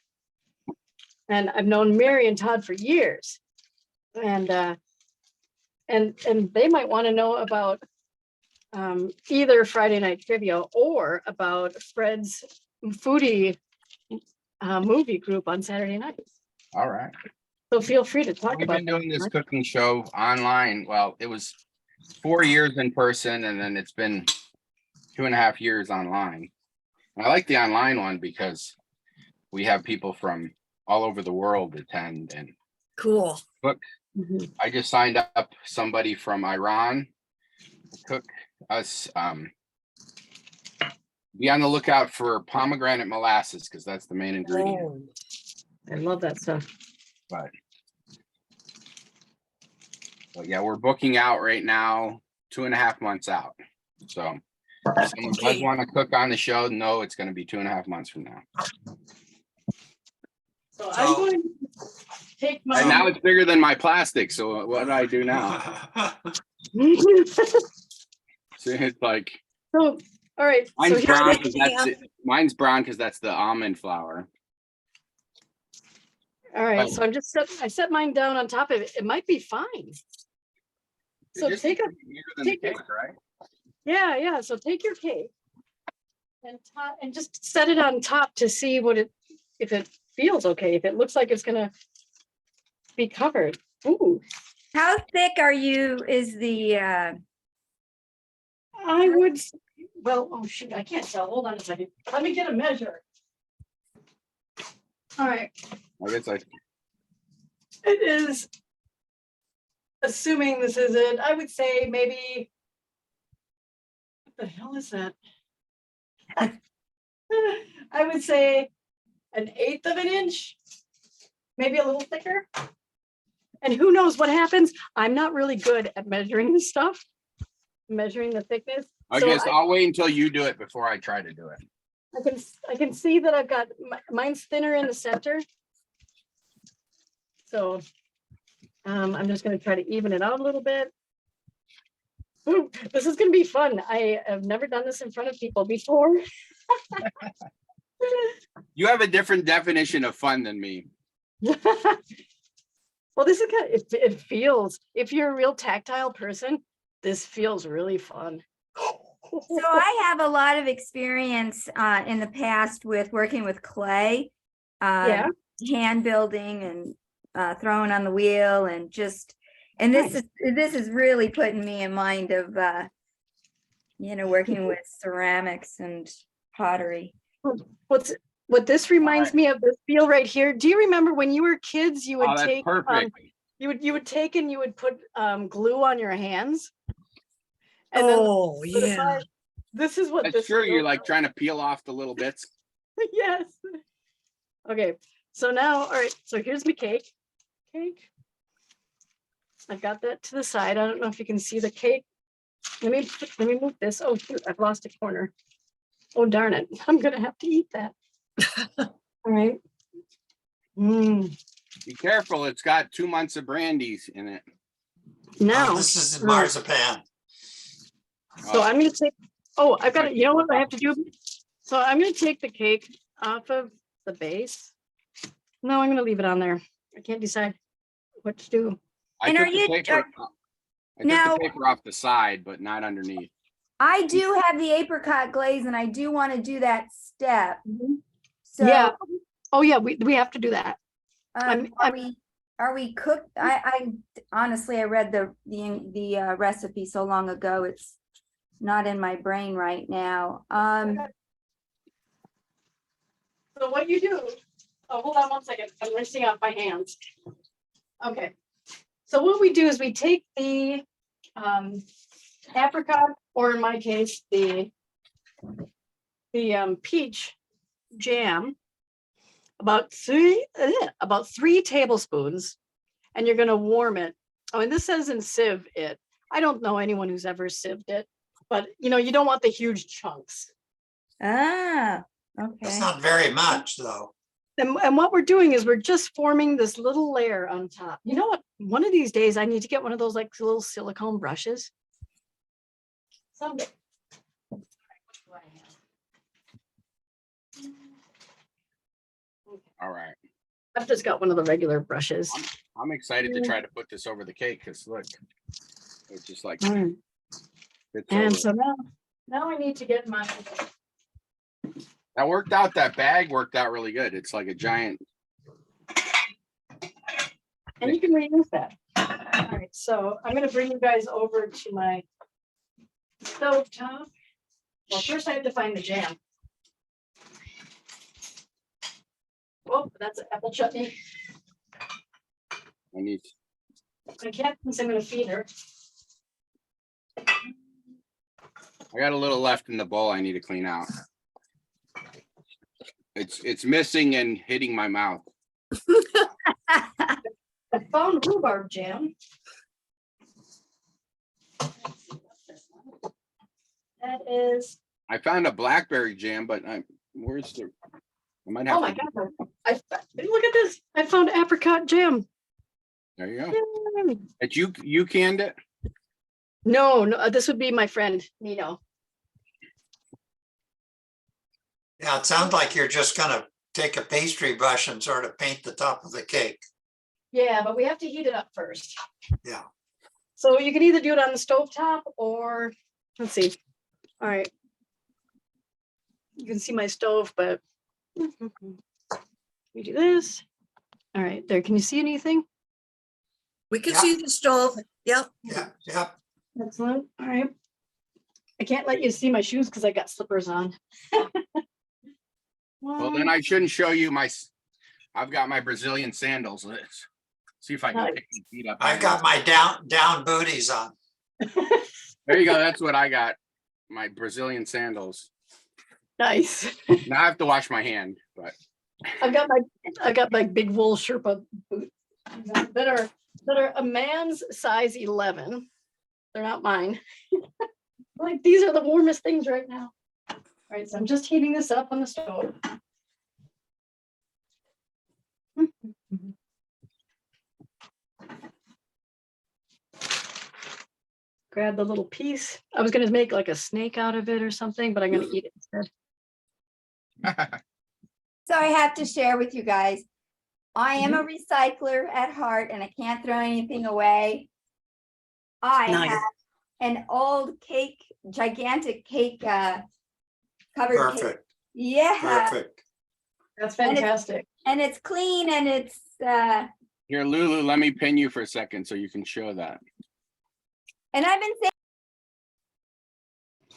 And I've known Mary and Todd for years. And they might want to know about either Friday Night Trivia or about Fred's foodie movie group on Saturday nights. All right. So feel free to talk We've about been doing that. this cooking show online. Well, it was 4 years in person, and then it's been 2.5 years online. I like the online one because we have people from all over the world attend and Cool. cook. Mhm. I just signed up somebody from Iran to cook us. Be on the lookout for pomegranate molasses because that's the main ingredient. Oh, I love that stuff. But yeah, we're booking out right now, 2.5 months out. So if someone does Okay. want to cook on the show, no, it's going to be 2.5 months from now. So I'm going to take And now my. it's bigger than my plastic. So what do I do now? So it's like So, all right. So mine's here's brown the, because that's it. Mine's brown because that's the almond flour. all right. So I'm just I set mine down on top of it. It might be fine. So It just take a, needs to be bigger than the take a- cake, right? yeah. So take your cake and just set it on top to see if it feels okay, if it looks like it's gonna be covered. Ooh, How thick is the, I would, well, oh shoot, I can't tell. Hold on a second. Let me get a measure. All right, I guess I it is, assuming this is it, I would say maybe, what the hell is that? I would say 1/8 of an inch, maybe a little thicker. And who knows what happens? I'm not really good at measuring this stuff, measuring the thickness. I So guess I'll wait until you do it before I try to do it. I can see that I've got mine's thinner in the center. So I'm just going to try to even it out a little bit. Ooh, this is going to be fun. I have never done this in front of people before. You have a different definition of fun than me. Well, this is kind of, it feels, if you're a real tactile person, this feels really fun. so I have a lot of experience in the past with working with clay. Yeah. Hand building and throwing on the wheel and just, and this is really putting me in mind of, working with ceramics and pottery. What this reminds me of, this feel right here. Do you remember when you were kids, you would Oh, that's take perfect. you would take and you would put glue on your hands. And then oh, for the yeah. side, this is what That's this true. You're feels like trying to peel off the little bits. yes. Okay. So now, all right. So here's my cake. I've got that to the side. I don't know if you can see the cake. Let me move this. Oh shoot, I've lost a corner. Oh darn it. I'm gonna have to eat that. All right. Be careful. It's got 2 months of brandies in it. Now, This is marzipan. so I'm gonna take, oh, I've got it. You know what I have to do? So I'm gonna take the cake off of the base. No, I'm gonna leave it on there. I can't decide what to do. I And took are the you- paper. are- I took Now- the paper off the side, but not underneath. I do have the apricot glaze and I do want to do that step. So Yeah. Oh yeah, we have to do that. are we cooked? I honestly, I read the recipe so long ago. It's not in my brain right now. So what you do, oh, hold on one second. I'm rinsing out my hands. Okay. So what we do is we take the apricot, or in my case, the peach jam, about 3 tablespoons, and you're going to warm it. Oh, and this says in sieve it. I don't know anyone who's ever sieved it, but you don't want the huge chunks. Okay. That's not very much, though. And what we're doing is we're just forming this little layer on top. You know what? One of these days I need to get one of those like little silicone brushes. Someday. What do I have? All right. I've just got one of the regular brushes. I'm excited to try to put this over the cake because look, it's just like. All right. It's And over. so now I need to get my, That worked out. That bag worked out really good. It's like a giant. and you can reuse that. All right, so I'm gonna bring you guys over to my stove top. Well, first I have to find the jam. Oh, that's an apple chutney. I need. My cat thinks I'm gonna feed her. I got a little left in the bowl. I need to clean out. It's missing and hitting my mouth. I found rhubarb jam. That is, I found a blackberry jam, but where's the? I might have. oh my God, look at this. I found apricot jam. There you go. Yay. But you canned it. No, this would be my friend, Nino. Yeah, it sounds like you're just gonna take a pastry brush and sort of paint the top of the cake. Yeah, but we have to heat it up first. Yeah. So you can either do it on the stovetop or, let's see. All right. You can see my stove, but we do this. All right, there. Can you see anything? We can Yeah. see the stove. Yep. Yeah. Excellent. All right. I can't let you see my shoes because I got slippers on. Well, then I shouldn't show you I've got my Brazilian sandals. Let's see if I can Nice. pick my feet up. I got my down booties on. There you go. That's what I got. My Brazilian sandals. Nice. Now I have to wash my hand, but I got my big wool Sherpa boots that are a man's size 11. They're not mine. Like these are the warmest things right now. All right, so I'm just heating this up on the stove. Grab the little piece. I was gonna make like a snake out of it or something, but I'm gonna eat it instead. So I have to share with you guys. I am a recycler at heart and I can't throw anything away. I Nice. have an old cake, gigantic cake, covered cake. Perfect, Yeah, perfect. That's And it's- fantastic. and it's clean and it's, here, Lulu, let me pin you for a second so you can show that. and I've been saying,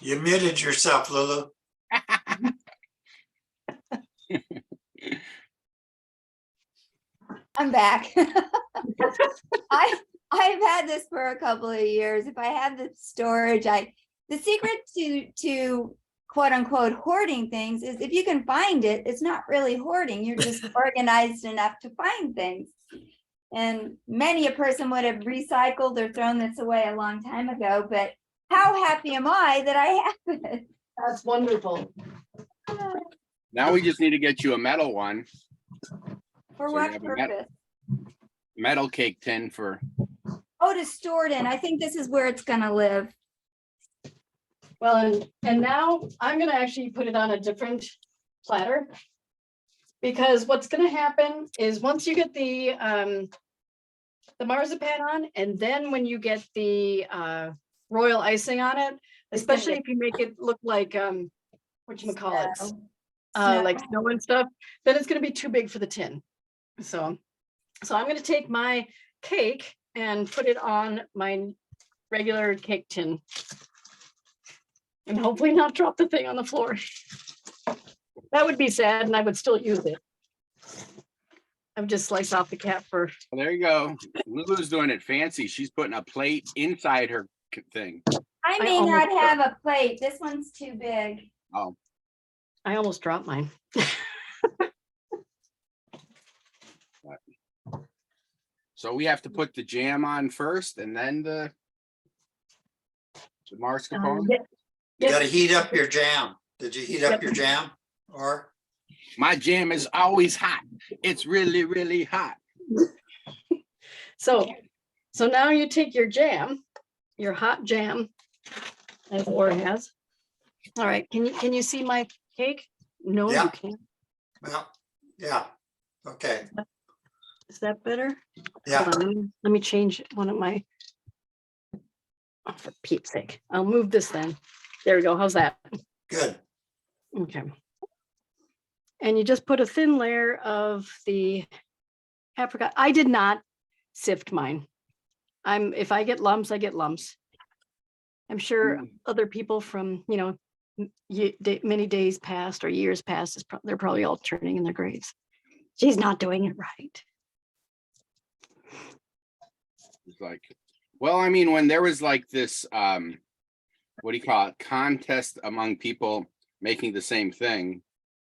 You muted yourself, Lulu. I'm back. I've had this for a couple of years. If I have the storage, the secret to quote unquote hoarding things is if you can find it, it's not really hoarding. You're just organized enough to find things. And many a person would have recycled or thrown this away a long time ago, but how happy am I that I have it? That's wonderful. Now we just need to get you a metal one, For So you what have a met- purpose? metal cake tin for. Oh, to store it in. I think this is where it's gonna live. Well, and now I'm gonna actually put it on a different platter. Because what's gonna happen is once you get the marzipan on, and then when you get the royal icing on it, It's gonna especially get- if you make it look like whatchamacallit, Snow. like snow and stuff, then it's gonna be too big for the tin. So I'm gonna take my cake and put it on my regular cake tin. And hopefully not drop the thing on the floor. That would be sad and I would still use it. I would just slice off the cap for, Well, there you go. Lulu's doing it fancy. She's putting a plate inside her thing. I I may almost not have a plate. This one's too big. I almost dropped mine. So we have to put the jam on first and then the mascarpone. Yeah. You gotta heat up your jam. Did you heat up Yep. your jam? Or, My jam is always hot. It's really, really hot. So now you take your jam, your hot jam, as Laura has. All right, can you see my cake? No, Yeah. you can't. well, yeah, okay. that better? Yeah, Hold on, let me change one of my, oh, for Pete's sake, I'll move this then. There we go. How's that? good. Okay. And you just put a thin layer of the apricot. I did not sift mine. If I get lumps, I get lumps. I'm sure other people from, many days past or years past, they're probably all turning in their graves. She's not doing it right. It's like, well, I mean, when there was like this, what do you call it, contest among people making the same thing,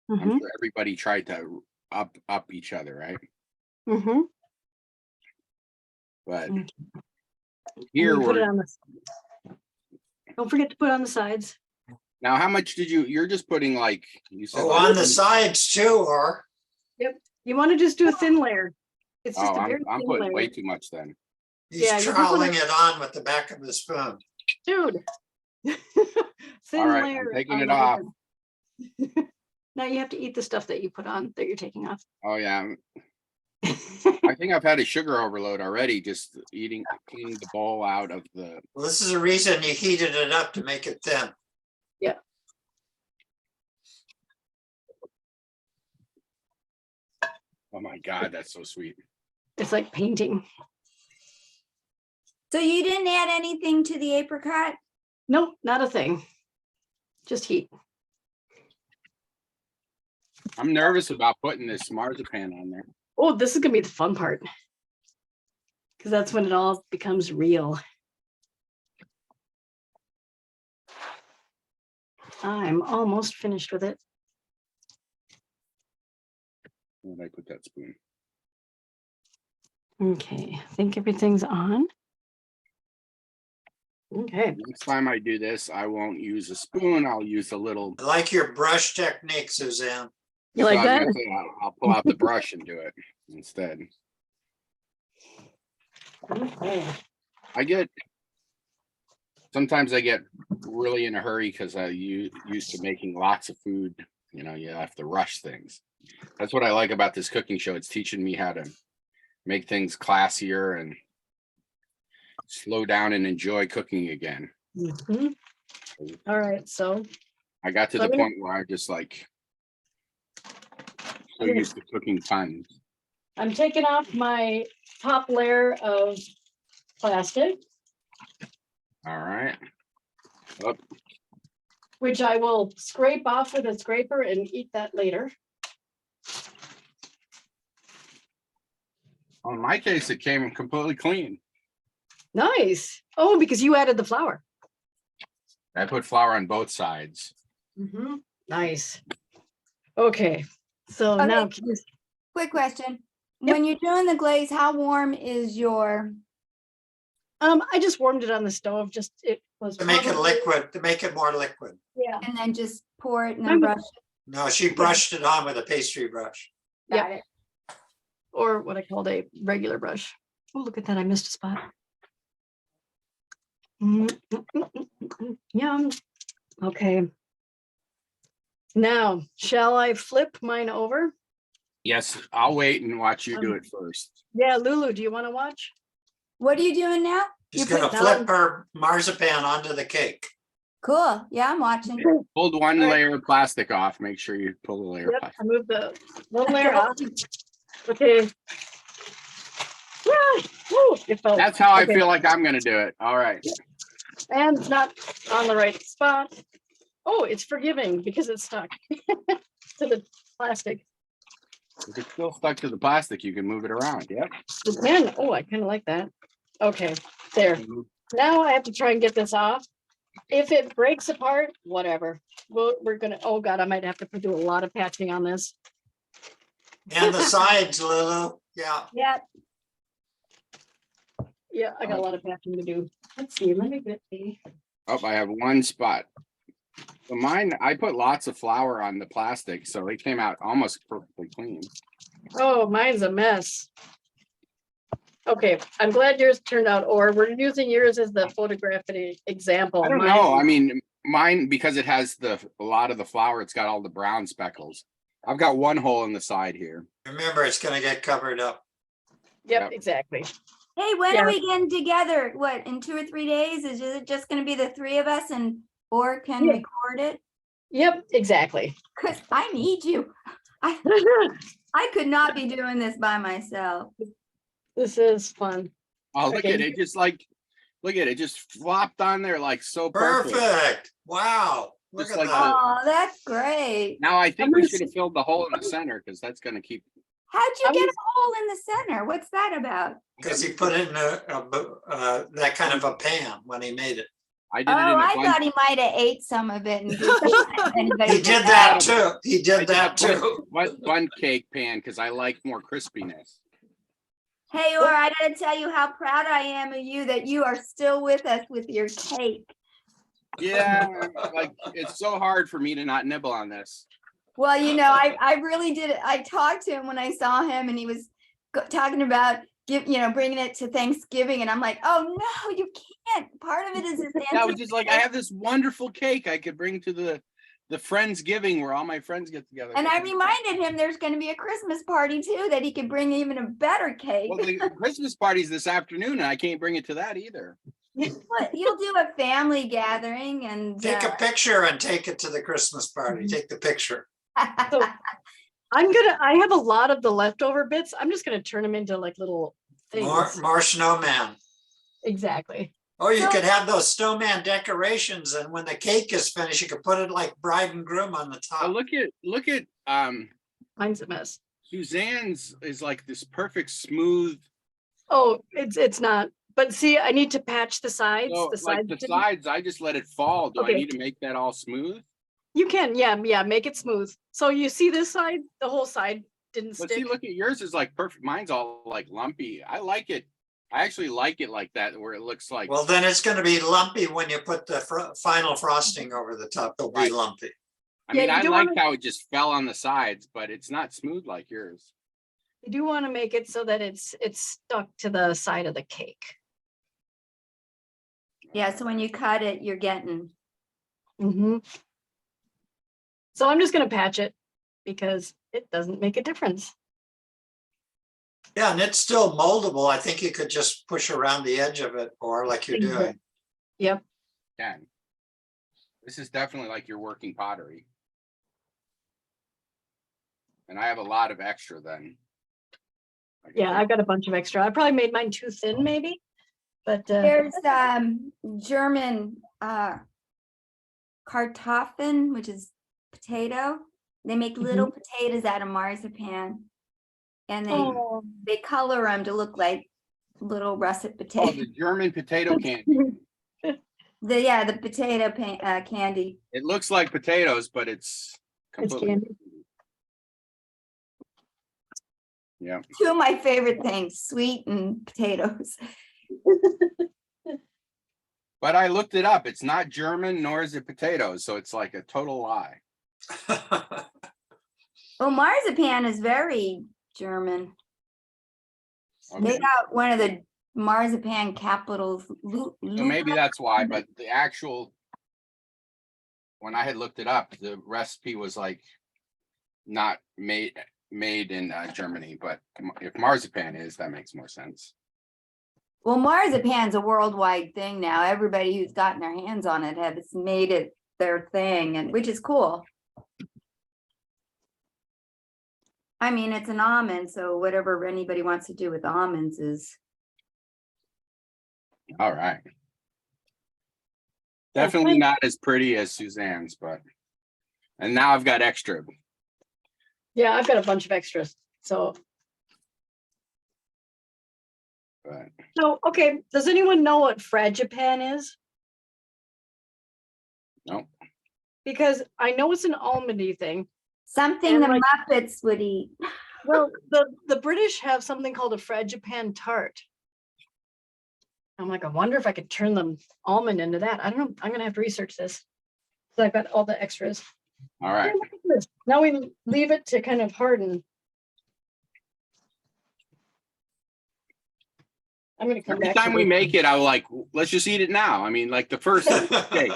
I'm Mhm, sure everybody tried to up each other, right? mhm. But Mm. And here you put it we're on the. Don't forget to put on the sides. now. How much did you're just putting like you said? Oh, like, on the sides too, or You want to just do a thin layer. It's just Oh, a very I'm thin putting layer. way too much then. he's Yeah, you can put troweling it- it on with the back of the spoon. Dude. Thin All right, layer. I'm taking on it the off. bottom. Now you have to eat the stuff that you put on that you're taking off. Oh yeah, I think I've had a sugar overload already. Just cleaning the bowl out of the. Well, this is the reason you heated it up to make it thin. Oh my God, that's so sweet. It's like painting. So you didn't add anything to the apricot? Nope, not a thing. Just heat. I'm nervous about putting this marzipan on there. Oh, this is gonna be the fun part. Because that's when it all becomes real. I'm almost finished with it. Where did I put that spoon? Okay, I think everything's on. Okay, Next time I do this, I won't use a spoon. I'll use a little. I like your brush technique, Suzanne. you like So I was that? gonna say, I'll pull out the brush and do it instead. Okay. Sometimes I get really in a hurry because I used to making lots of food. You have to rush things. That's what I like about this cooking show. It's teaching me how to make things classier and slow down and enjoy cooking again. Mhm. All right, so I got to the point where I just like so used to cooking tons. I'm taking off my top layer of plastic, All right. Oh, which I will scrape off with a scraper and eat that later. in my case, it came completely clean. Nice. Oh, because you added the flour. I put flour on both sides. Nice. Okay, so Okay. now, Quick question. Yep. When you're doing the glaze, how warm is your, I just warmed it on the stove, it was. To make it probably- liquid, to make it more liquid. Yeah, and then just pour it and I'm then gonna- brush it? No, she brushed it on with a pastry brush. Got it. or what I called a regular brush. Oh, look at that, I missed a spot. Yum. Okay. Now, shall I flip mine over? Yes, I'll wait and watch you do it first. Yeah, Lulu, do you want to watch? What are you doing now? She's You put gonna down- flip her marzipan onto the cake. Cool. Yeah, I'm watching. Pulled one All right. layer of plastic off. Make sure you pull the layer of Yep, plastic. I moved the one layer off. Okay. Yeah, woo, it felt- That's how I okay. feel like I'm gonna do it. All right. And it's not on the right spot. Oh, it's forgiving because it's stuck to the plastic. If it's still stuck to the plastic, you can move it around. Yep. You can. Oh, I kind of like that. Okay, there. Now I have to try and get this off. If it breaks apart, whatever. We're gonna, oh God, I might have to do a lot of patching on this. And the sides, Lulu, yeah. Yep. Yeah, I got a lot of patching to do. Let's see, let me get the. Oh, I have one spot. So mine, I put lots of flour on the plastic, so it came out almost perfectly clean. Oh, mine's a mess. Okay, I'm glad yours turned out, or we're using yours as the photographic example. I don't Mine- know. I mean, mine, because it has a lot of the flour, it's got all the brown speckles. I've got one hole in the side here. Remember, it's gonna get covered up. Yep, Yep. exactly. Hey, when Yeah. are we getting together? What, in 2 or 3 days? Is it just gonna be the 3 of us and or can Yeah. record it? Yep, exactly. Cause I need you. I could not be doing this by myself. This is fun. Oh, look Okay. at it. Just like, look at it. Just flopped on there like so perfect. Perfect. Wow. Look Just at like that. Oh, that's great. Now I think I'm we gonna should have filled the hole in the center because that's going to keep. How'd you I get was- a hole in the center? What's that about? Because he put it in that kind of a pan when he made it. I did Oh, it in a I bunch. thought he might have ate some of it and didn't want anybody He to did know. that too. He I did that too. Bun cake pan because I like more crispiness. Hey, Or, I gotta tell you how proud I am of you that you are still with us with your cake. Yeah, like it's so hard for me to not nibble on this. Well, I really did. I talked to him when I saw him and he was talking about bringing it to Thanksgiving. And I'm like, oh no, you can't. Part of it is his Yeah, I was just like, I have this wonderful cake I could bring to the Friendsgiving where all my friends get together. And I reminded him there's going to be a Christmas party too, that he could bring even a better cake. Well, the Christmas party's this afternoon, and I can't bring it to that either. But you'll do a family gathering and Take a picture and take it to the Christmas party. Take the picture. So I have a lot of the leftover bits. I'm just gonna turn them into like little things. More snowman. Exactly. Oh, you So- could have those snowman decorations, and when the cake is finished, you could put it like bride and groom on the Oh, top. look at Mine's a mess. Suzanne's is like this perfect smooth. Oh, it's not. But see, I need to patch the sides. So, The like sides. the didn't- sides, I just let it fall. Do I Okay. need to make that all smooth? You can, yeah, make it smooth. So you see this side, the whole side didn't But stick. see, look at yours is like perfect. Mine's all like lumpy. I like it. I actually like it like that, where it looks like. Well, then it's going to be lumpy when you put the final frosting over the top. It'll be Right. lumpy. I Yeah, mean, you I do like wanna- how it just fell on the sides, but it's not smooth like yours. You do want to make it so that it's stuck to the side of the cake. Yeah, so when you cut it, you're getting, So I'm just gonna patch it because it doesn't make a difference. Yeah, and it's still moldable. I think you could just push around the edge of it, or like you're Exactly. doing. Yep. Again, this is definitely like your working pottery. And I have a lot of extra then. I can Yeah, take- I've got a bunch of extra. I probably made mine too thin, maybe. But there's German Kartoffeln, which is potato. They make little potatoes out of marzipan. And oh, they color them to look like little russet Oh, potatoes. the German potato candy. The potato candy. It looks like potatoes, but it's completely. candy. Yeah. Two of my favorite things, sweet and potatoes. But I looked it up. It's not German, nor is it potatoes. So it's like a total lie. Well, marzipan is very German. They Okay. got one of the marzipan capitals. So maybe that's why, but the actual, when I had looked it up, the recipe was like not made in Germany, but if marzipan is, that makes more sense. Well, marzipan's a worldwide thing now. Everybody who's gotten their hands on it has made it their thing, and which is cool. I mean, it's an almond, so whatever anybody wants to do with almonds is. All right. Definitely not as pretty as Suzanne's, but, and now I've got extra. Yeah, I've got a bunch of extras. So But okay. Does anyone know what fragipan is? no, Because I know it's an almondy thing. Something And the like- Muppets would eat. Well, the British have something called a fragipan tart. I'm like, I wonder if I could turn the almond into that. I don't know. I'm gonna have to research this. So I've got all the extras. all right. Look at this. Now we leave it to kind of harden. I'm gonna come Every back. to time we this. make it, I'm like, let's just eat it now. I mean, like the first cake.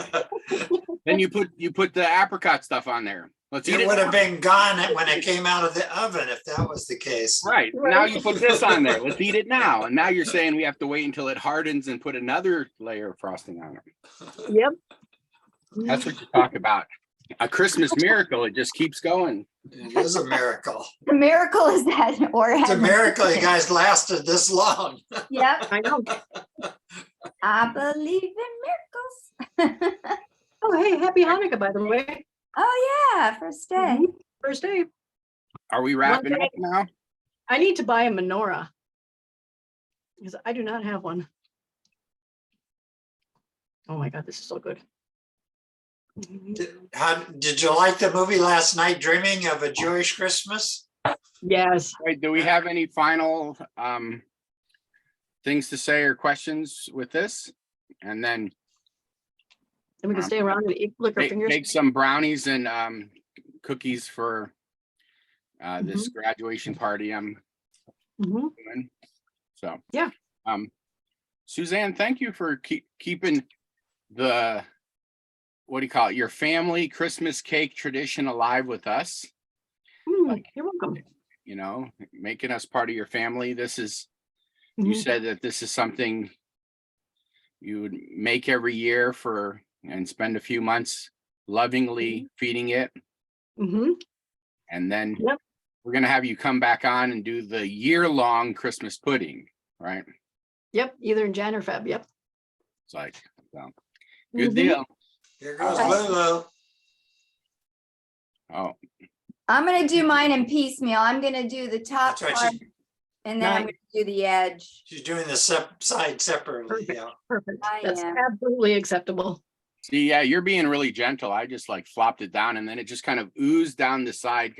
Then you put the apricot stuff on there. Let's eat It it. would have been gone when it came out of the oven if that was the case. Right. Now you put this on there. Let's eat it now. And now you're saying we have to wait until it hardens and put another layer of frosting on it. Yep. That's what you talk about. A Christmas miracle. It just keeps going. It is a miracle. The miracle is that, or It's a has- miracle you guys lasted this long. Yep, I know. I believe in miracles. Oh, hey, happy Hanukkah, by the way. Oh, yeah, first day. Mhm. First day. Are we wrapping up now? I need to buy a menorah because I do not have one. Oh my God, this is so good. Did you like the movie last night, Dreaming of a Jewish Christmas? Yes. Wait, do we have any final things to say or questions with this? And then And we can stay around and eat, lick our fingers. make some brownies and cookies for this graduation party I'm Mhm. doing. So Yeah. Suzanne, thank you for keeping the, what do you call it, your family Christmas cake tradition alive with us. You're welcome. You know, making us part of your family. This is, you Mhm. said that this is something you would make every year and spend a few months lovingly feeding it. Mhm. And then Yep. we're going to have you come back on and do the year-long Christmas pudding, right? Yep. Either in Jan or Feb. Yep. It's like, so, good Mhm. deal. Here goes Okay. Lulu. Oh, I'm gonna do mine in piecemeal. I'm gonna do the top That's right. part and then I'm Nice. gonna do the edge. She's doing the side separately. Perfect. Yeah. Perfect. I That's am. absolutely acceptable. see, yeah, you're being really gentle. I just like flopped it down and then it just kind of oozed down the side.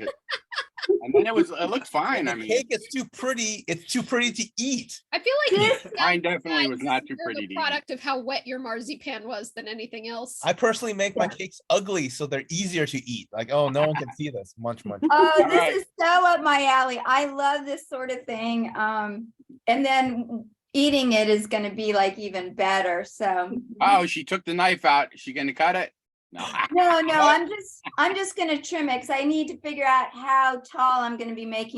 And then it looked fine. The I mean, cake is too pretty. It's too pretty to eat. I feel like this mine definitely was not too more pretty the to eat. product of how wet your marzipan was than anything else. I personally make my cakes ugly so they're easier to eat. Like, oh, no one can see this. Munch, munch. Oh, All this right. is so up my alley. I love this sort of thing. And then eating it is gonna be like even better. So Oh, she took the knife out. Is she going to cut it? No. no, I'm just gonna trim it because I need to figure out how tall I'm gonna be making